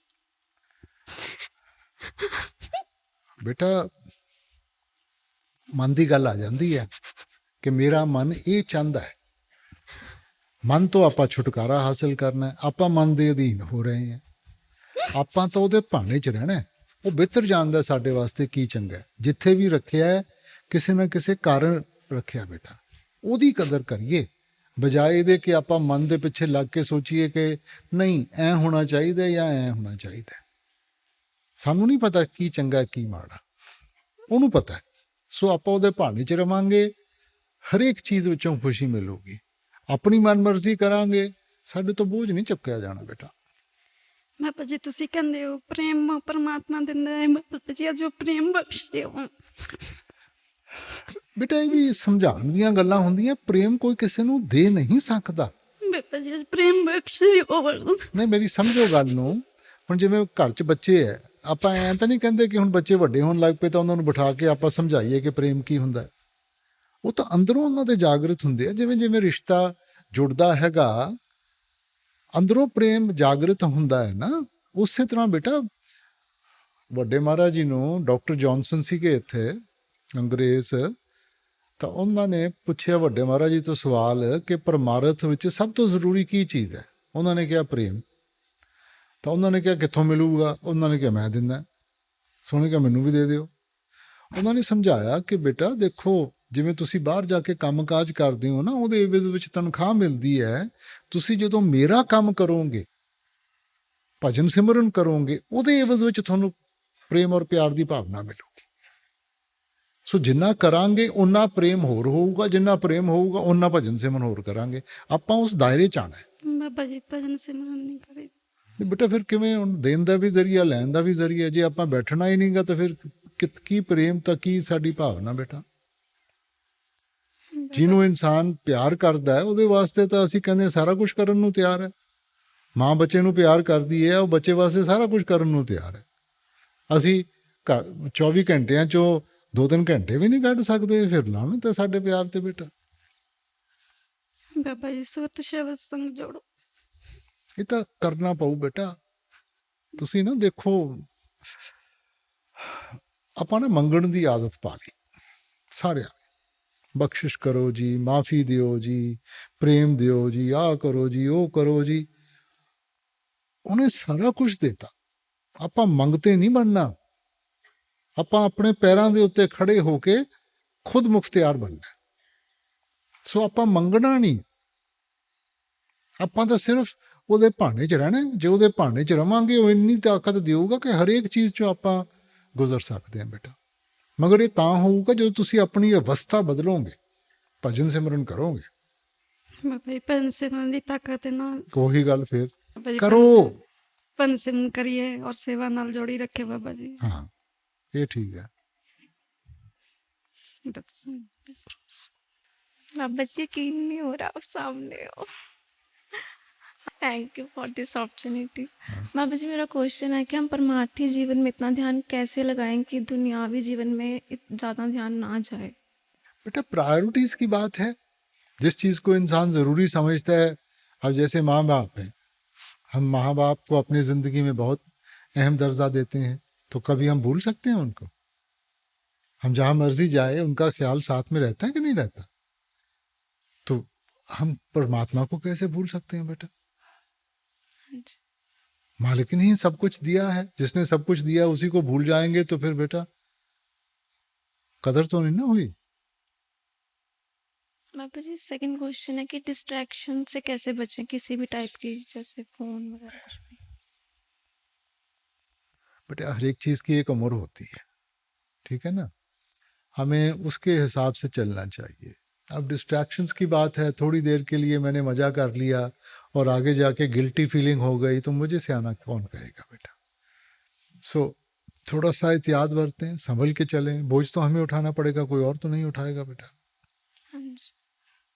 ਬੇਟਾ ਮਨ ਦੀ ਗੱਲ ਆ ਜਾਂਦੀ ਹੈ ਕਿ ਮੇਰਾ ਮਨ ਇਹ ਚਾਹੁੰਦਾ ਹੈ। ਮਨ ਤੋਂ ਆਪਾਂ ਛੁਟਕਾਰਾ ਹਾਸਲ ਕਰਨਾ, ਆਪਾਂ ਮਨ ਦੇ ਅਧੀਨ ਹੋ ਰਹੇ ਹਾਂ, ਆਪਾਂ ਤਾਂ ਉਹਦੇ ਭਾਣੇ 'ਚ ਰਹਿਣਾ। ਉਹ ਬਿਹਤਰ ਜਾਣਦਾ ਸਾਡੇ ਵਾਸਤੇ ਕੀ ਚੰਗਾ ਹੈ। ਜਿੱਥੇ ਵੀ ਰੱਖਿਆ ਹੈ ਕਿਸੇ ਨਾ ਕਿਸੇ ਕਾਰਨ ਰੱਖਿਆ ਬੇਟਾ, ਉਹਦੀ ਕਦਰ ਕਰੀਏ, ਬਜਾਏ ਇਹਦੇ ਕਿ ਆਪਾਂ ਮਨ ਦੇ ਪਿੱਛੇ ਲੱਗ ਕੇ ਸੋਚੀਏ ਕਿ ਨਹੀਂ ਐ ਹੋਣਾ ਚਾਹੀਦਾ ਜਾਂ ਐ ਹੋਣਾ ਚਾਹੀਦਾ। ਸਾਨੂੰ ਨਹੀਂ ਪਤਾ ਕੀ ਚੰਗਾ ਕੀ ਮਾੜਾ, ਉਹਨੂੰ ਪਤਾ ਹੈ। ਸੋ ਆਪਾਂ ਉਹਦੇ ਭਾਣੇ 'ਚ ਰਵਾਂਗੇ, ਹਰੇਕ ਚੀਜ਼ ਵਿੱਚੋਂ ਖੁਸ਼ੀ ਮਿਲੂਗੀ। ਆਪਣੀ ਮਨਮਰਜ਼ੀ ਕਰਾਂਗੇ, ਸਾਡੇ ਤੋਂ ਬੋਝ ਨਹੀਂ ਚੁੱਕਿਆ ਜਾਣਾ ਬੇਟਾ। ਬਾਬਾ ਜੀ ਤੁਸੀਂ ਕਹਿੰਦੇ ਹੋ ਪ੍ਰੇਮ ਪਰਮਾਤਮਾ ਦਿੰਦਾ ਹੈ, ਬਾਬਾ ਜੀ ਜੋ ਪ੍ਰੇਮ ਬਖਸ਼ਦੇ ਹੋ। ਬੇਟਾ ਇਹ ਵੀ ਸਮਝਾਉਣ ਦੀਆਂ ਗੱਲਾਂ ਹੁੰਦੀਆਂ, ਪ੍ਰੇਮ ਕੋਈ ਕਿਸੇ ਨੂੰ ਦੇ ਨਹੀਂ ਸਕਦਾ। ਬਾਬਾ ਜੀ ਪ੍ਰੇਮ ਬਖਸ਼ਦੇ ਹੋ। ਨਹੀਂ, ਮੇਰੀ ਸਮਝੋ ਗੱਲ ਨੂੰ। ਹੁਣ ਜਿਵੇਂ ਘਰ 'ਚ ਬੱਚੇ ਹੈ, ਆਪਾਂ ਐਂ ਤਾਂ ਨਹੀਂ ਕਹਿੰਦੇ ਕਿ ਹੁਣ ਬੱਚੇ ਵੱਡੇ ਹੋਣ ਲੱਗ ਪਏ ਤਾਂ ਉਹਨਾਂ ਨੂੰ ਬਿਠਾ ਕੇ ਆਪਾਂ ਸਮਝਾਈਏ ਕਿ ਪ੍ਰੇਮ ਕੀ ਹੁੰਦਾ ਹੈ। ਉਹ ਤਾਂ ਅੰਦਰੋਂ ਉਹਨਾਂ ਦੇ ਜਾਗਰਤ ਹੁੰਦੇ ਆ। ਜਿਵੇਂ ਜਿਵੇਂ ਰਿਸ਼ਤਾ ਜੁੜਦਾ ਹੈਗਾ, ਅੰਦਰੋਂ ਪ੍ਰੇਮ ਜਾਗਰਤ ਹੁੰਦਾ ਹੈ ਨਾ। ਉਸੇ ਤਰ੍ਹਾਂ ਬੇਟਾ ਵੱਡੇ ਮਹਾਰਾਜ ਜੀ ਨੂੰ ਡਾਕਟਰ ਜੌਨਸਨ ਸੀਗੇ ਇੱਥੇ ਅੰਗਰੇਜ਼, ਤਾਂ ਉਹਨਾਂ ਨੇ ਪੁੱਛਿਆ ਵੱਡੇ ਮਹਾਰਾਜ ਜੀ ਤੋਂ ਸਵਾਲ ਕਿ ਪਰਮਾਰਥ ਵਿੱਚ ਸਭ ਤੋਂ ਜ਼ਰੂਰੀ ਕੀ ਚੀਜ਼ ਹੈ। ਉਹਨਾਂ ਨੇ ਕਿਹਾ ਪ੍ਰੇਮ। ਤਾਂ ਉਹਨਾਂ ਨੇ ਕਿਹਾ ਕਿੱਥੋਂ ਮਿਲੂਗਾ? ਉਹਨਾਂ ਨੇ ਕਿਹਾ ਮੈਂ ਦਿੰਦਾ। ਸੋਹਣੇ ਕਿਹਾ ਮੈਨੂੰ ਵੀ ਦੇ ਦਿਓ। ਉਹਨਾਂ ਨੇ ਸਮਝਾਇਆ ਕਿ ਬੇਟਾ ਦੇਖੋ, ਜਿਵੇਂ ਤੁਸੀਂ ਬਾਹਰ ਜਾ ਕੇ ਕੰਮਕਾਜ ਕਰਦੇ ਹੋ ਨਾ, ਉਹਦੇ ਇਵਜ਼ ਵਿੱਚ ਤਨਖਾਹ ਮਿਲਦੀ ਹੈ। ਤੁਸੀਂ ਜਦੋਂ ਮੇਰਾ ਕੰਮ ਕਰੋਗੇ, ਭਜਨ ਸਿਮਰਨ ਕਰੋਗੇ, ਉਹਦੇ ਇਵਜ਼ ਵਿੱਚ ਤੁਹਾਨੂੰ ਪ੍ਰੇਮ ਔਰ ਪਿਆਰ ਦੀ ਭਾਵਨਾ ਮਿਲੂਗੀ। ਸੋ ਜਿੰਨਾ ਕਰਾਂਗੇ ਓਨਾ ਪ੍ਰੇਮ ਹੋਰ ਹੋਊਗਾ, ਜਿੰਨਾ ਪ੍ਰੇਮ ਹੋਊਗਾ ਓਨਾ ਭਜਨ ਸਿਮਰਨ ਹੋਰ ਕਰਾਂਗੇ। ਆਪਾਂ ਉਸ ਦਾਇਰੇ 'ਚ ਆਉਣਾ ਹੈ। ਬਾਬਾ ਜੀ ਭਜਨ ਸਿਮਰਨ ਨਹੀਂ ਕਰੇ ਬੇਟਾ ਫਿਰ ਕਿਵੇਂ? ਹੁਣ ਦੇਣ ਦਾ ਵੀ ਜ਼ਰੀਆ, ਲੈਣ ਦਾ ਵੀ ਜ਼ਰੀਆ। ਜੇ ਆਪਾਂ ਬੈਠਣਾ ਹੀ ਨਹੀਂਗਾ ਤਾਂ ਫਿਰ ਕੀ ਪ੍ਰੇਮ, ਤਾਂ ਕੀ ਸਾਡੀ ਭਾਵਨਾ ਬੇਟਾ? ਜਿਹਨੂੰ ਇਨਸਾਨ ਪਿਆਰ ਕਰਦਾ ਹੈ ਉਹਦੇ ਵਾਸਤੇ ਤਾਂ ਅਸੀਂ ਕਹਿੰਦੇ ਸਾਰਾ ਕੁਝ ਕਰਨ ਨੂੰ ਤਿਆਰ ਹੈ। ਮਾਂ ਬੱਚੇ ਨੂੰ ਪਿਆਰ ਕਰਦੀ ਹੈ, ਉਹ ਬੱਚੇ ਵਾਸਤੇ ਸਾਰਾ ਕੁਝ ਕਰਨ ਨੂੰ ਤਿਆਰ ਹੈ। ਅਸੀਂ 24 ਘੰਟਿਆਂ 'ਚੋਂ 2-3 ਘੰਟੇ ਵੀ ਨਹੀਂ ਕੱਢ ਸਕਦੇ, ਫਿਰ ਲਾਹਨਤ ਹੈ ਸਾਡੇ ਪਿਆਰ ਤੇ ਬੇਟਾ। ਬਾਬਾ ਜੀ ਸੁਰਤ ਸ਼ਬਦ ਸੰਗ ਜੋੜੋ। ਇਹ ਤਾਂ ਕਰਨਾ ਪਊ ਬੇਟਾ। ਤੁਸੀਂ ਨਾ ਦੇਖੋ, ਆਪਾਂ ਨਾ ਮੰਗਣ ਦੀ ਆਦਤ ਪਾ ਲਈ ਸਾਰਿਆਂ ਨੇ। ਬਖਸ਼ਿਸ਼ ਕਰੋ ਜੀ, ਮਾਫੀ ਦਿਓ ਜੀ, ਪ੍ਰੇਮ ਦਿਓ ਜੀ, ਆਹ ਕਰੋ ਜੀ, ਉਹ ਕਰੋ ਜੀ। ਉਹਨੇ ਸਾਰਾ ਕੁਝ ਦਿੱਤਾ। ਆਪਾਂ ਮੰਗਤੇ ਨਹੀਂ ਬਣਨਾ, ਆਪਾਂ ਆਪਣੇ ਪੈਰਾਂ ਦੇ ਉੱਤੇ ਖੜੇ ਹੋ ਕੇ ਖੁਦ ਮੁਖਤਿਆਰ ਬਣਨਾ। ਸੋ ਆਪਾਂ ਮੰਗਣਾ ਨਹੀਂ, ਆਪਾਂ ਤਾਂ ਸਿਰਫ ਉਹਦੇ ਭਾਣੇ 'ਚ ਰਹਿਣਾ। ਜੇ ਉਹਦੇ ਭਾਣੇ 'ਚ ਰਵਾਂਗੇ, ਉਹ ਇੰਨੀ ਤਾਕਤ ਦੇਊਗਾ ਕਿ ਹਰੇਕ ਚੀਜ਼ 'ਚੋਂ ਆਪਾਂ ਗੁਜ਼ਰ ਸਕਦੇ ਹਾਂ ਬੇਟਾ। ਮਗਰ ਇਹ ਤਾਂ ਹੋਊਗਾ ਜਦੋਂ ਤੁਸੀਂ ਆਪਣੀ ਅਵਸਥਾ ਬਦਲੋਗੇ, ਭਜਨ ਸਿਮਰਨ ਕਰੋਗੇ। ਬਾਬਾ ਜੀ ਭਜਨ ਸਿਮਰਨ ਦੀ ਤਾਕਤ ਨਾਲ ਉਹੀ ਗੱਲ ਫਿਰ ਬਾਬਾ ਜੀ ਕਰੋ। ਭਜਨ ਸਿਮਰਨ ਕਰੀਏ ਔਰ ਸੇਵਾ ਨਾਲ ਜੋੜੀ ਰੱਖੇ ਬਾਬਾ ਜੀ। ਹਾਂ, ਇਹ ਠੀਕ ਹੈ। बाबा जी यकीन नहीं हो रहा आप सामने हो। Thank you for this opportunity. Baba ji मेरा क्वेश्चन है कि हम परमार्थी जीवन में इतना ध्यान कैसे लगाएं कि दुनियावी जीवन में ज़्यादा ध्यान ना जाए? बेटा प्रायोरिटीज की बात है। जिस चीज़ को इंसान ज़रूरी समझता है, अब जैसे माँ बाप हैं, हम माँ बाप को अपनी ज़िंदगी में बहुत अहम दर्जा देते हैं, तो कभी हम भूल सकते हैं उनको? हम जहाँ मर्जी जाए उनका ख्याल साथ में रहता है कि नहीं रहता? तो हम परमात्मा को कैसे भूल सकते हैं बेटा? मालिक ने ही सब कुछ दिया है। जिसने सब कुछ दिया उसी को भूल जाएंगे तो फिर बेटा कदर तो नहीं ना हुई। बाबा जी सेकंड क्वेश्चन है कि डिस्ट्रैक्शन से कैसे बचें, किसी भी टाइप की, जैसे फोन वगैरह कुछ भी? बेटा हर एक चीज़ की एक उम्र होती है, ठीक है ना? हमें उसके हिसाब से चलना चाहिए। अब डिस्ट्रैक्शंस की बात है, थोड़ी देर के लिए मैंने मज़ा कर लिया और आगे जाके गिल्टी फीलिंग हो गई तो मुझे सियाना कौन कहेगा बेटा? सो थोड़ा सा एहतियात बरतें, संभल के चलें। बोझ तो हमें उठाना पड़ेगा, कोई और तो नहीं उठाएगा बेटा। हाँ जी।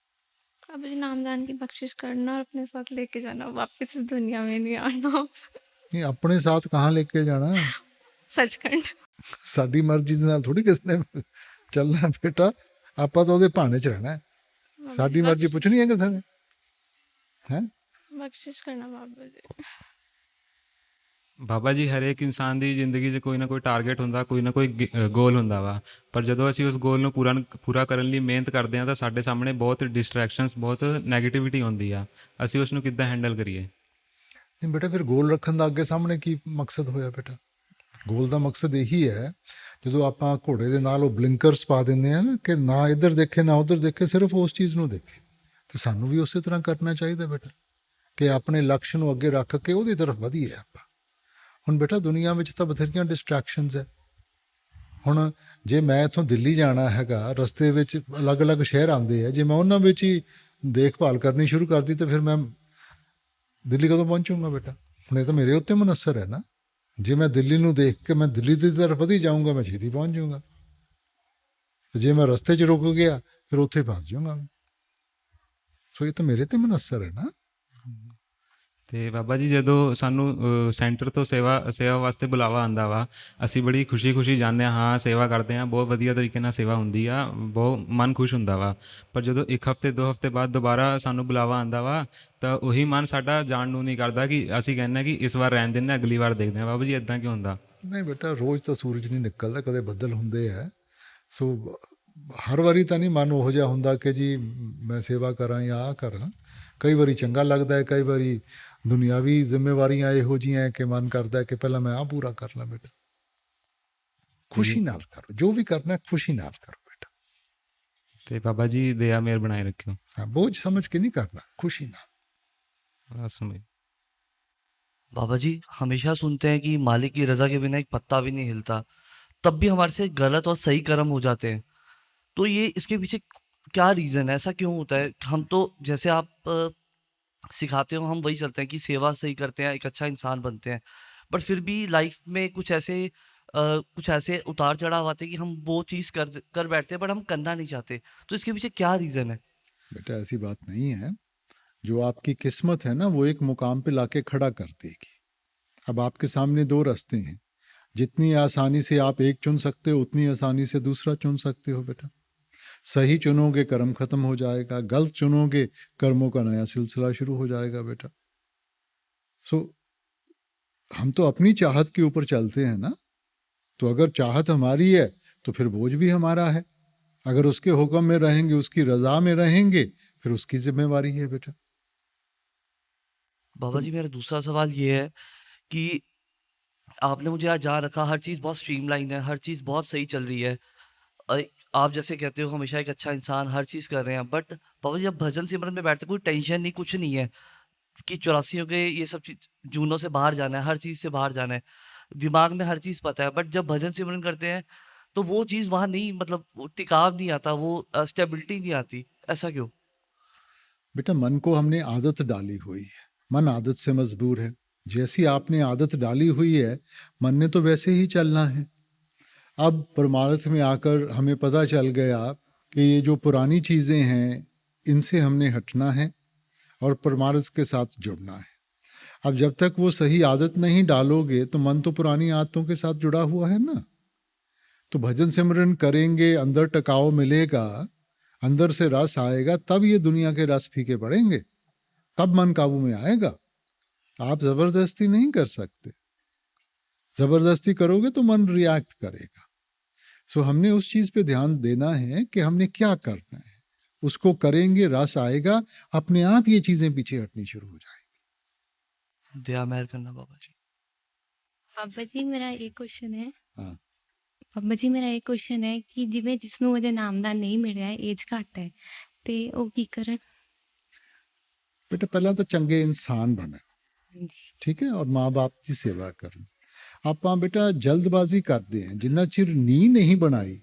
बाबा जी नामदान की बख्शिश करना और अपने साथ लेके जाना, वापस इस दुनिया में नहीं आना। नहीं अपने साथ कहाँ लेके जाना? सचखंड। साडी मर्जी दे नाल थोड़ी किसने चलना बेटा। ਆਪਾਂ ਤਾਂ ਉਹਦੇ ਭਾਣੇ 'ਚ ਰਹਿਣਾ ਹੈ। ਸਾਡੀ ਮਰਜ਼ੀ ਪੁੱਛਣੀ ਹੈ ਕਿਸੇ ਨੇ? ਹੈ ਬਖਸ਼ਿਸ਼ ਕਰਨਾ ਬਾਬਾ ਜੀ। ਬਾਬਾ ਜੀ ਹਰੇਕ ਇਨਸਾਨ ਦੀ ਜ਼ਿੰਦਗੀ 'ਚ ਕੋਈ ਨਾ ਕੋਈ ਟਾਰਗੇਟ ਹੁੰਦਾ, ਕੋਈ ਨਾ ਕੋਈ ਗੋਲ ਹੁੰਦਾ ਵਾ। ਪਰ ਜਦੋਂ ਅਸੀਂ ਉਸ ਗੋਲ ਨੂੰ ਪੂਰਾ ਕਰਨ ਲਈ ਮਿਹਨਤ ਕਰਦੇ ਹਾਂ ਤਾਂ ਸਾਡੇ ਸਾਹਮਣੇ ਬਹੁਤ ਡਿਸਟਰੈਕਸ਼ਨਸ, ਬਹੁਤ ਨੈਗੇਟਿਵਿਟੀ ਆਉਂਦੀ ਆ। ਅਸੀਂ ਉਸ ਨੂੰ ਕਿੱਦਾਂ ਹੈਂਡਲ ਕਰੀਏ? ਨਹੀਂ ਬੇਟਾ ਫਿਰ ਗੋਲ ਰੱਖਣ ਦਾ ਅੱਗੇ ਸਾਹਮਣੇ ਕੀ ਮਕਸਦ ਹੋਇਆ ਬੇਟਾ? ਗੋਲ ਦਾ ਮਕਸਦ ਇਹੀ ਹੈ, ਜਦੋਂ ਆਪਾਂ ਘੋੜੇ ਦੇ ਨਾਲ ਉਹ ਬਲਿੰਕਰਸ ਪਾ ਦਿੰਦੇ ਆ ਨਾ ਕਿ ਨਾ ਇੱਧਰ ਦੇਖੇ ਨਾ ਉੱਧਰ ਦੇਖੇ, ਸਿਰਫ ਉਸ ਚੀਜ਼ ਨੂੰ ਦੇਖੇ, ਤੇ ਸਾਨੂੰ ਵੀ ਉਸੇ ਤਰ੍ਹਾਂ ਕਰਨਾ ਚਾਹੀਦਾ ਬੇਟਾ ਕਿ ਆਪਣੇ ਲਕਸ਼ ਨੂੰ ਅੱਗੇ ਰੱਖ ਕੇ ਉਹਦੀ ਤਰਫ ਵਧੀਏ ਆਪਾਂ। ਹੁਣ ਬੇਟਾ ਦੁਨੀਆ ਵਿੱਚ ਤਾਂ ਬਥੇਰੀਆਂ ਡਿਸਟਰੈਕਸ਼ਨਸ ਹੈ। ਹੁਣ ਜੇ ਮੈਂ ਇੱਥੋਂ ਦਿੱਲੀ ਜਾਣਾ ਹੈਗਾ, ਰਸਤੇ ਵਿੱਚ ਅਲੱਗ-ਅਲੱਗ ਸ਼ਹਿਰ ਆਉਂਦੇ ਆ, ਜੇ ਮੈਂ ਉਹਨਾਂ ਵਿੱਚ ਹੀ ਦੇਖਭਾਲ ਕਰਨੀ ਸ਼ੁਰੂ ਕਰਦੀ ਤਾਂ ਫਿਰ ਮੈਂ ਦਿੱਲੀ ਕਦੋਂ ਪਹੁੰਚੂੰਗਾ ਬੇਟਾ? ਹੁਣ ਇਹ ਤਾਂ ਮੇਰੇ ਉੱਤੇ ਮੁਨੱਸਰ ਹੈ ਨਾ। ਜੇ ਮੈਂ ਦਿੱਲੀ ਨੂੰ ਦੇਖ ਕੇ ਮੈਂ ਦਿੱਲੀ ਦੀ ਤਰਫ ਵਧੀ ਜਾਊਂਗਾ, ਮੈਂ ਛੇਤੀ ਪਹੁੰਚ ਜਾਊਂਗਾ। ਜੇ ਮੈਂ ਰਸਤੇ 'ਚ ਰੁਕ ਗਿਆ ਫਿਰ ਉੱਥੇ ਫਸ ਜਾਊਂਗਾ ਮੈਂ। ਸੋ ਇਹ ਤਾਂ ਮੇਰੇ ਤੇ ਮੁਨੱਸਰ ਹੈ ਨਾ। ਤੇ ਬਾਬਾ ਜੀ ਜਦੋਂ ਸਾਨੂੰ ਸੈਂਟਰ ਤੋਂ ਸੇਵਾ ਵਾਸਤੇ ਬੁਲਾਵਾ ਆਉਂਦਾ ਵਾ, ਅਸੀਂ ਬੜੀ ਖੁਸ਼ੀ ਜਾਂਦੇ ਹਾਂ, ਸੇਵਾ ਕਰਦੇ ਹਾਂ, ਬਹੁਤ ਵਧੀਆ ਤਰੀਕੇ ਨਾਲ ਸੇਵਾ ਹੁੰਦੀ ਆ, ਬਹੁਤ ਮਨ ਖੁਸ਼ ਹੁੰਦਾ ਵਾ। ਪਰ ਜਦੋਂ 1 ਹਫ਼ਤੇ 2 ਹਫ਼ਤੇ ਬਾਅਦ ਦੁਬਾਰਾ ਸਾਨੂੰ ਬੁਲਾਵਾ ਆਉਂਦਾ ਵਾ ਤਾਂ ਉਹੀ ਮਨ ਸਾਡਾ ਜਾਣ ਨੂੰ ਨਹੀਂ ਕਰਦਾ ਕਿ ਅਸੀਂ ਕਹਿੰਦੇ ਕਿ ਇਸ ਵਾਰ ਰਹਿਣ ਦਿੰਦੇ, ਅਗਲੀ ਵਾਰ ਦੇਖਦੇ ਹਾਂ। ਬਾਬਾ ਜੀ ਇੱਦਾਂ ਕਿਉਂ ਹੁੰਦਾ? ਨਹੀਂ ਬੇਟਾ, ਰੋਜ਼ ਤਾਂ ਸੂਰਜ ਨਹੀਂ ਨਿਕਲਦਾ, ਕਦੇ ਬੱਦਲ ਹੁੰਦੇ ਆ। ਸੋ ਹਰ ਵਾਰੀ ਤਾਂ ਨਹੀਂ ਮਨ ਉਹੋ ਜਿਹਾ ਹੁੰਦਾ ਕਿ ਜੀ ਮੈਂ ਸੇਵਾ ਕਰਾਂ ਜਾਂ ਆਹ ਕਰਾਂ। ਕਈ ਵਾਰੀ ਚੰਗਾ ਲੱਗਦਾ ਹੈ, ਕਈ ਵਾਰੀ ਦੁਨਿਆਵੀ ਜ਼ਿੰਮੇਵਾਰੀਆਂ ਇਹੋ ਜਿਹੀਆਂ ਕਿ ਮਨ ਕਰਦਾ ਕਿ ਪਹਿਲਾਂ ਮੈਂ ਆਹ ਪੂਰਾ ਕਰ ਲਾਂ। ਬੇਟਾ ਖੁਸ਼ੀ ਨਾਲ ਕਰੋ, ਜੋ ਵੀ ਕਰਨਾ ਖੁਸ਼ੀ ਨਾਲ ਕਰੋ ਬੇਟਾ। ਤੇ ਬਾਬਾ ਜੀ ਦਇਆ ਮੇਰ ਬਣਾਏ ਰੱਖਿਓ। हाँ, बोझ समझ के नहीं करना, खुशी ना। समझ। बाबा जी हमेशा सुनते हैं कि मालिक की रजा के बिना एक पत्ता भी नहीं हिलता, तब भी हमारे से गलत और सही कर्म हो जाते हैं। तो ये इसके पीछे क्या रीज़न है, ऐसा क्यों होता है? हम तो जैसे आप सिखाते हो हम वही चलते हैं कि सेवा सही करते हैं, एक अच्छा इंसान बनते हैं, बट फिर भी लाइफ में कुछ ऐसे उतार चढ़ाव आते हैं कि हम वो चीज़ कर बैठते हैं बट हम करना नहीं चाहते। तो इसके पीछे क्या रीज़न है? बेटा ऐसी बात नहीं है। जो आपकी किस्मत है ना वो एक मुकाम पे लाके खड़ा कर देगी। अब आपके सामने 2 रास्ते हैं, जितनी आसानी से आप एक चुन सकते हो उतनी आसानी से दूसरा चुन सकते हो बेटा। सही चुनोगे कर्म खत्म हो जाएगा, गलत चुनोगे कर्मों का नया सिलसिला शुरू हो जाएगा बेटा। सो हम तो अपनी चाहत के ऊपर चलते हैं ना, तो अगर चाहत हमारी है तो फिर बोझ भी हमारा है। अगर उसके हुक्म में रहेंगे, उसकी रजा में रहेंगे, फिर उसकी जिम्मेवारी है बेटा। बाबा जी मेरा दूसरा सवाल ये है कि आपने मुझे आज जहाँ रखा, हर चीज़ बहुत स्ट्रीमलाइन है, हर चीज़ बहुत सही चल रही है। आप जैसे कहते हो हमेशा एक अच्छा इंसान, हर चीज़ कर रहे हैं, बट बाबा जी जब भजन सिमरन में बैठते कोई टेंशन नहीं, कुछ नहीं है कि 84 के ये सब जूनों से बाहर जाना है, हर चीज़ से बाहर जाना है, दिमाग में हर चीज़ पता है। बट जब भजन सिमरन करते हैं तो वो चीज़ वहाँ नहीं, मतलब टिकाव नहीं आता, वो स्टेबिलिटी नहीं आती। ऐसा क्यों? बेटा मन को हमने आदत डाली हुई है, मन आदत से मजबूर है। जैसी आपने आदत डाली हुई है मन ने तो वैसे ही चलना है। अब परमार्थ में आकर हमें पता चल गया कि ये जो पुरानी चीज़ें हैं इनसे हमने हटना है और परमार्थ के साथ जुड़ना है। अब जब तक वो सही आदत नहीं डालोगे तो मन तो पुरानी आदतों के साथ जुड़ा हुआ है ना। तो भजन सिमरन करेंगे, अंदर टकाव मिलेगा, अंदर से रस आएगा, तब ये दुनिया के रस फीके पड़ेंगे, तब मन काबू में आएगा। आप जबरदस्ती नहीं कर सकते, जबरदस्ती करोगे तो मन रिएक्ट करेगा। सो हमने उस चीज पे ध्यान देना है कि हमने क्या करना है, उसको करेंगे, रस आएगा, अपने आप ये चीजें पीछे हटनी शुरू हो जाएगी। दया महर करना बाबा जी। ਬਾਬਾ ਜੀ ਮੇਰਾ ਇਹ ਕੁਐਸਚਨ ਹੈ ਹਾਂ। ਬਾਬਾ ਜੀ ਮੇਰਾ ਇਹ ਕੁਐਸਚਨ ਹੈ ਕਿ ਜਿਵੇਂ ਜਿਸ ਨੂੰ ਅਜੇ ਨਾਮਦਾਨ ਨਹੀਂ ਮਿਲਿਆ, ਏਜ ਘੱਟ ਹੈ, ਤੇ ਉਹ ਕੀ ਕਰਨ? बेटा पहला तो चंगे इंसान बने, ठीक है, और माँ बाप की सेवा करें। ਆਪਾਂ बेटा जल्दबाजी करते हैं, जिन्ना चिर नींह नहीं बनाई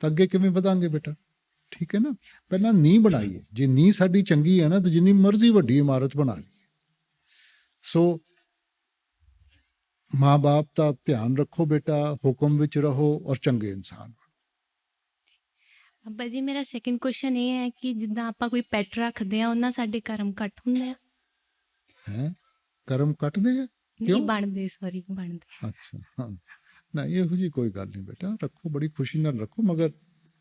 ਤਾਂ ਅੱਗੇ ਕਿਵੇਂ ਵਧਾਂਗੇ बेटा, ठीक है ना। ਪਹਿਲਾਂ ਨੀਂਹ ਬਣਾਈਏ, ਜੇ ਨੀਂਹ ਸਾਡੀ ਚੰਗੀ ਹੈ ਨਾ ਤਾਂ ਜਿੰਨੀ ਮਰਜ਼ੀ ਵੱਡੀ ਇਮਾਰਤ ਬਣਾ ਲਈਏ। ਸੋ ਮਾਂ ਬਾਪ ਦਾ ਧਿਆਨ ਰੱਖੋ बेटा, ਹੁਕਮ ਵਿੱਚ ਰਹੋ ਔਰ ਚੰਗੇ ਇਨਸਾਨ ਬਣੋ। ਬਾਬਾ ਜੀ ਮੇਰਾ ਸੈਕੰਡ ਕੁਐਸਚਨ ਇਹ ਹੈ ਕਿ ਜਿੱਦਾਂ ਆਪਾਂ ਕੋਈ ਪੈਟ ਰੱਖਦੇ ਆ ਉਹਨਾਂ ਸਾਡੇ ਕਰਮ ਘੱਟ ਹੁੰਦੇ ਆ? ਹੈ ਕਰਮ ਕੱਟਦੇ ਆ? ਨਹੀਂ ਕਿਉਂ? ਬਣਦੇ, ਸੌਰੀ ਬਣਦੇ। ਅੱਛਾ ਹਾਂ, ਨਹੀਂ ਇਹੋ ਜਿਹੀ ਕੋਈ ਗੱਲ ਨਹੀਂ बेटा, ਰੱਖੋ, ਬੜੀ ਖੁਸ਼ੀ ਨਾਲ ਰੱਖੋ, ਮਗਰ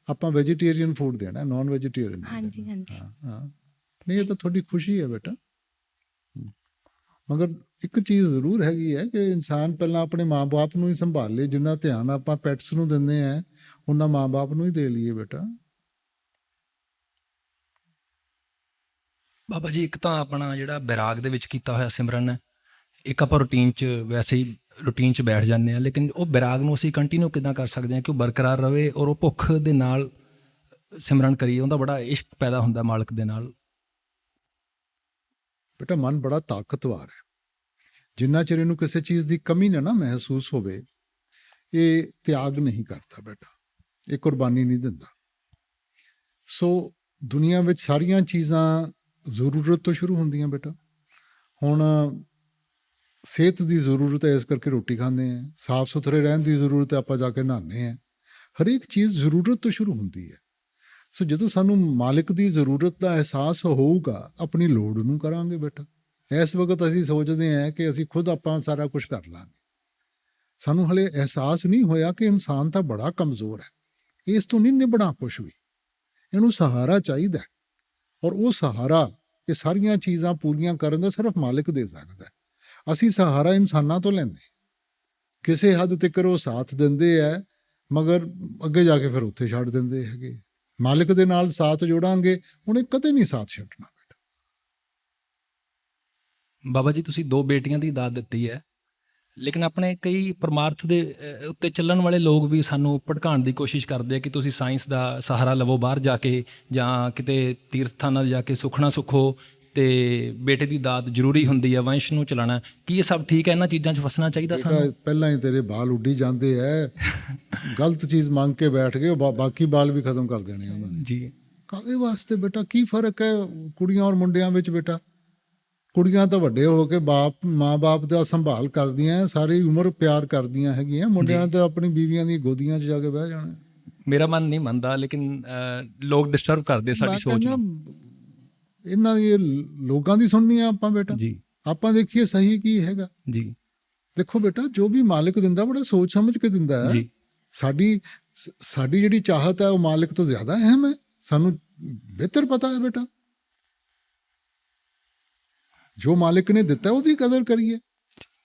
ਆਪਾਂ ਵੈਜੀਟੇਰੀਅਨ ਫੂਡ ਦੇਣਾ, ਨਾਨ ਵੈਜੀਟੇਰੀਅਨ। ਹਾਂਜੀ ਹਾਂਜੀ। ਹਾਂ ਨਹੀਂ, ਇਹ ਤਾਂ ਤੁਹਾਡੀ ਖੁਸ਼ੀ ਹੈ बेटा। ਮਗਰ ਇੱਕ ਚੀਜ਼ ਜ਼ਰੂਰ ਹੈਗੀ ਹੈ ਕਿ ਇਨਸਾਨ ਪਹਿਲਾਂ ਆਪਣੇ ਮਾਂ-ਬਾਪ ਨੂੰ ਹੀ ਸੰਭਾਲ ਲੇ। ਜਿੰਨਾ ਧਿਆਨ ਆਪਾਂ ਪੈਟਸ ਨੂੰ ਦਿੰਦੇ ਆ ਉਹਨਾਂ ਮਾਂ-ਬਾਪ ਨੂੰ ਹੀ ਦੇ ਲਈਏ बेटा। ਬਾਬਾ ਜੀ ਇੱਕ ਤਾਂ ਆਪਣਾ ਜਿਹੜਾ ਬੈਰਾਗ ਦੇ ਵਿੱਚ ਕੀਤਾ ਹੋਇਆ ਸਿਮਰਨ ਹੈ, ਇੱਕ ਆਪਾਂ ਰੂਟੀਨ 'ਚ ਵੈਸੇ ਹੀ ਰੂਟੀਨ 'ਚ ਬੈਠ ਜਾਂਦੇ ਹਾਂ, ਲੇਕਿਨ ਉਹ ਵਿਰਾਗ ਨੂੰ ਅਸੀਂ ਕੰਟੀਨਿਊ ਕਿੱਦਾਂ ਕਰ ਸਕਦੇ ਹਾਂ ਕਿ ਉਹ ਬਰਕਰਾਰ ਰਵੇ ਔਰ ਉਹ ਭੁੱਖ ਦੇ ਨਾਲ ਸਿਮਰਨ ਕਰੀਏ, ਉਹਦਾ ਬੜਾ ਇਸ਼ਕ ਪੈਦਾ ਹੁੰਦਾ ਮਾਲਕ ਦੇ ਨਾਲ। ਬੇਟਾ ਮਨ ਬੜਾ ਤਾਕਤਵਰ ਹੈ, ਜਿੰਨਾ ਚਿਰ ਇਹਨੂੰ ਕਿਸੇ ਚੀਜ਼ ਦੀ ਕਮੀ ਨਾ ਮਹਿਸੂਸ ਹੋਵੇ ਇਹ ਤਿਆਗ ਨਹੀਂ ਕਰਦਾ ਬੇਟਾ, ਇਹ ਕੁਰਬਾਨੀ ਨਹੀਂ ਦਿੰਦਾ। ਸੋ ਦੁਨੀਆ ਵਿੱਚ ਸਾਰੀਆਂ ਚੀਜ਼ਾਂ ਜ਼ਰੂਰਤ ਤੋਂ ਸ਼ੁਰੂ ਹੁੰਦੀਆਂ ਬੇਟਾ। ਹੁਣ ਸਿਹਤ ਦੀ ਜ਼ਰੂਰਤ ਹੈ, ਇਸ ਕਰਕੇ ਰੋਟੀ ਖਾਂਦੇ ਹਾਂ। ਸਾਫ਼ ਸੁਥਰੇ ਰਹਿਣ ਦੀ ਜ਼ਰੂਰਤ ਹੈ, ਆਪਾਂ ਜਾ ਕੇ ਨਹਾਉਂਦੇ ਹਾਂ। ਹਰੇਕ ਚੀਜ਼ ਜ਼ਰੂਰਤ ਤੋਂ ਸ਼ੁਰੂ ਹੁੰਦੀ ਹੈ। ਸੋ ਜਦੋਂ ਸਾਨੂੰ ਮਾਲਿਕ ਦੀ ਜ਼ਰੂਰਤ ਦਾ ਅਹਿਸਾਸ ਹੋਊਗਾ, ਆਪਣੀ ਲੋੜ ਨੂੰ ਕਰਾਂਗੇ ਬੇਟਾ। ਇਸ ਵਕਤ ਅਸੀਂ ਸੋਚਦੇ ਹਾਂ ਕਿ ਅਸੀਂ ਖੁਦ ਆਪਾਂ ਸਾਰਾ ਕੁਝ ਕਰ ਲਾਂਗੇ। ਸਾਨੂੰ ਹਲੇ ਅਹਿਸਾਸ ਨਹੀਂ ਹੋਇਆ ਕਿ ਇਨਸਾਨ ਤਾਂ ਬੜਾ ਕਮਜ਼ੋਰ ਹੈ, ਇਸ ਤੋਂ ਨਹੀਂ ਨਿਭਣਾ ਕੁਛ ਵੀ। ਇਹਨੂੰ ਸਹਾਰਾ ਚਾਹੀਦਾ, ਔਰ ਉਹ ਸਹਾਰਾ ਇਹ ਸਾਰੀਆਂ ਚੀਜ਼ਾਂ ਪੂਰੀਆਂ ਕਰਨ ਦਾ ਸਿਰਫ ਮਾਲਿਕ ਦੇ ਸਕਦਾ। ਅਸੀਂ ਸਹਾਰਾ ਇਨਸਾਨਾਂ ਤੋਂ ਲੈਂਦੇ, ਕਿਸੇ ਹੱਦ ਤੱਕ ਉਹ ਸਾਥ ਦਿੰਦੇ ਹੈ, ਮਗਰ ਅੱਗੇ ਜਾ ਕੇ ਫਿਰ ਉੱਥੇ ਛੱਡ ਦਿੰਦੇ ਹੈਗੇ। ਮਾਲਿਕ ਦੇ ਨਾਲ ਸਾਥ ਜੋੜਾਂਗੇ, ਉਹਨੇ ਕਦੇ ਨਹੀਂ ਸਾਥ ਛੱਡਣਾ। ਬਾਬਾ ਜੀ ਤੁਸੀਂ 2 ਬੇਟੀਆਂ ਦੀ ਦਾਤ ਦਿੱਤੀ ਹੈ, ਲੇਕਿਨ ਆਪਣੇ ਕਈ ਪਰਮਾਰਥ ਦੇ ਉੱਤੇ ਚੱਲਣ ਵਾਲੇ ਲੋਕ ਵੀ ਸਾਨੂੰ ਭਟਕਾਉਣ ਦੀ ਕੋਸ਼ਿਸ਼ ਕਰਦੇ ਆ ਕਿ ਤੁਸੀਂ ਸਾਇੰਸ ਦਾ ਸਹਾਰਾ ਲਵੋ ਬਾਹਰ ਜਾ ਕੇ, ਜਾਂ ਕਿਤੇ ਤੀਰਥਾਨਾਂ ਜਾ ਕੇ ਸੁਖਣਾ ਸੁਖੋ, ਤੇ ਬੇਟੇ ਦੀ ਦਾਤ ਜ਼ਰੂਰੀ ਹੁੰਦੀ ਹੈ ਵੰਸ਼ ਨੂੰ ਚਲਾਉਣਾ। ਕੀ ਇਹ ਸਭ ਠੀਕ ਹੈ? ਇਹਨਾਂ ਚੀਜ਼ਾਂ 'ਚ ਫਸਣਾ ਚਾਹੀਦਾ ਸਾਨੂੰ? ਪਹਿਲਾਂ ਹੀ ਤੇਰੇ ਬਾਲ ਉੱਡੀ ਜਾਂਦੇ ਐ, ਗਲਤ ਚੀਜ਼ ਮੰਗ ਕੇ ਬੈਠ ਗਏ, ਬਾਕੀ ਬਾਲ ਵੀ ਖਤਮ ਕਰ ਦੇਣੇ ਉਹਨਾਂ ਨੇ ਜੀ। ਕਾਹਦੇ ਵਾਸਤੇ ਬੇਟਾ? ਕੀ ਫਰਕ ਹੈ ਕੁੜੀਆਂ ਔਰ ਮੁੰਡਿਆਂ ਵਿੱਚ ਬੇਟਾ? ਕੁੜੀਆਂ ਤਾਂ ਵੱਡੇ ਹੋ ਕੇ ਮਾਂ-ਬਾਪ ਦਾ ਸੰਭਾਲ ਕਰਦੀਆਂ, ਸਾਰੀ ਉਮਰ ਪਿਆਰ ਕਰਦੀਆਂ ਹੈਗੀਆਂ। ਮੁੰਡਿਆਂ ਨੇ ਤਾਂ ਆਪਣੀ ਬੀਵੀਆਂ ਦੀ ਗੋਦੀਆਂ 'ਚ ਜਾ ਕੇ ਬਹਿ ਜਾਣਾ। ਮੇਰਾ ਮਨ ਨਹੀਂ ਮੰਨਦਾ, ਲੇਕਿਨ ਲੋਕ ਡਿਸਟਰਬ ਕਰਦੇ ਸਾਡੀ ਸੋਚ ਨੂੰ। ਇਹਨਾਂ ਦੀ ਲੋਕਾਂ ਦੀ ਸੁਣਨੀ ਆ ਆਪਾਂ ਬੇਟਾ ਜੀ। ਆਪਾਂ ਦੇਖੀਏ ਸਹੀ ਕੀ ਹੈਗਾ ਜੀ। ਦੇਖੋ ਬੇਟਾ, ਜੋ ਵੀ ਮਾਲਿਕ ਦਿੰਦਾ ਬੜਾ ਸੋਚ ਸਮਝ ਕੇ ਦਿੰਦਾ ਹੈ। ਜੀ। ਸਾਡੀ ਜਿਹੜੀ ਚਾਹਤ ਹੈ ਉਹ ਮਾਲਿਕ ਤੋਂ ਜ਼ਿਆਦਾ ਅਹਿਮ ਹੈ। ਸਾਨੂੰ ਬਿਹਤਰ ਪਤਾ ਹੈ ਬੇਟਾ, ਜੋ ਮਾਲਿਕ ਨੇ ਦਿੱਤਾ ਉਹਦੀ ਕਦਰ ਕਰੀਏ।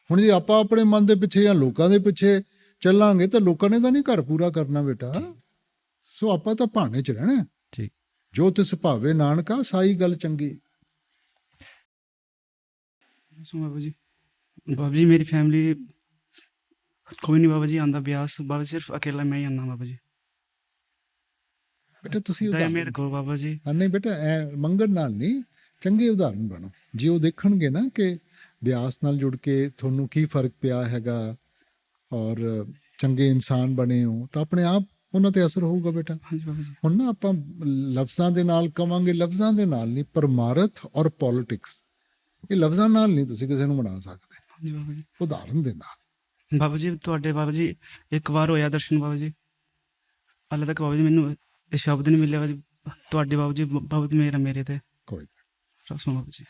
ਹੁਣ ਜੇ ਆਪਾਂ ਆਪਣੇ ਮਨ ਦੇ ਪਿੱਛੇ ਜਾਂ ਲੋਕਾਂ ਦੇ ਪਿੱਛੇ ਚੱਲਾਂਗੇ ਤਾਂ ਲੋਕਾਂ ਨੇ ਤਾਂ ਨਹੀਂ ਘਰ ਪੂਰਾ ਕਰਨਾ ਬੇਟਾ। ਸੋ ਆਪਾਂ ਤਾਂ ਭਾਣੇ 'ਚ ਰਹਿਣਾ। ਠੀਕ। ਜੋ ਤਿਸ ਭਾਵੇ ਨਾਨਕਾ ਸਾਈ ਗੱਲ ਚੰਗੀ। बाबा जी मेरी फैमिली कोई नहीं बाबा जी आंदा ब्यास, बाबा जी सिर्फ अकेला मैं ही आना बाबा जी। ਬੇਟਾ ਤੁਸੀਂ मेरे को बाबा जी ਨਹੀਂ ਬੇਟਾ, ਐ ਮੰਗਣ ਨਾਲ ਨਹੀਂ, ਚੰਗੇ ਉਦਾਹਰਨ ਬਣੋ। ਜੇ ਉਹ ਦੇਖਣਗੇ ਨਾ ਕਿ ਬਿਆਸ ਨਾਲ ਜੁੜ ਕੇ ਤੁਹਾਨੂੰ ਕੀ ਫਰਕ ਪਿਆ ਹੈਗਾ ਔਰ ਚੰਗੇ ਇਨਸਾਨ ਬਣੇ ਹੋ, ਤਾਂ ਆਪਣੇ ਆਪ ਉਹਨਾਂ ਤੇ ਅਸਰ ਹੋਊਗਾ ਬੇਟਾ। ਹੁਣ ਨਾ ਆਪਾਂ ਲਫ਼ਜ਼ਾਂ ਦੇ ਨਾਲ ਕਵਾਂਗੇ, ਲਫ਼ਜ਼ਾਂ ਦੇ ਨਾਲ ਨਹੀਂ, ਪਰਮਾਰਥ ਔਰ ਪੋਲਿਟਿਕਸ, ਇਹ ਲਫ਼ਜ਼ਾਂ ਨਾਲ ਨਹੀਂ ਤੁਸੀਂ ਕਿਸੇ ਨੂੰ ਬਣਾ ਸਕਦੇ, ਉਦਾਹਰਨ ਦੇ ਨਾਲ। ਬਾਬਾ ਜੀ ਤੁਹਾਡੇ ਬਾਬਾ ਜੀ ਇੱਕ ਵਾਰ ਹੋਇਆ ਦਰਸ਼ਨ ਬਾਬਾ ਜੀ, ਹਾਲੇ ਤੱਕ ਬਾਬਾ ਜੀ ਮੈਨੂੰ ਇਹ ਸ਼ਬਦ ਨਹੀਂ ਮਿਲਿਆ ਬਾਬਾ ਜੀ। ਤੁਹਾਡੇ ਬਾਬਾ ਜੀ ਬਹੁਤ ਮੇਰਾ ਮੇਰੇ ਤੇ ਕੋਈ ਰਸਮ ਬਾਬਾ ਜੀ।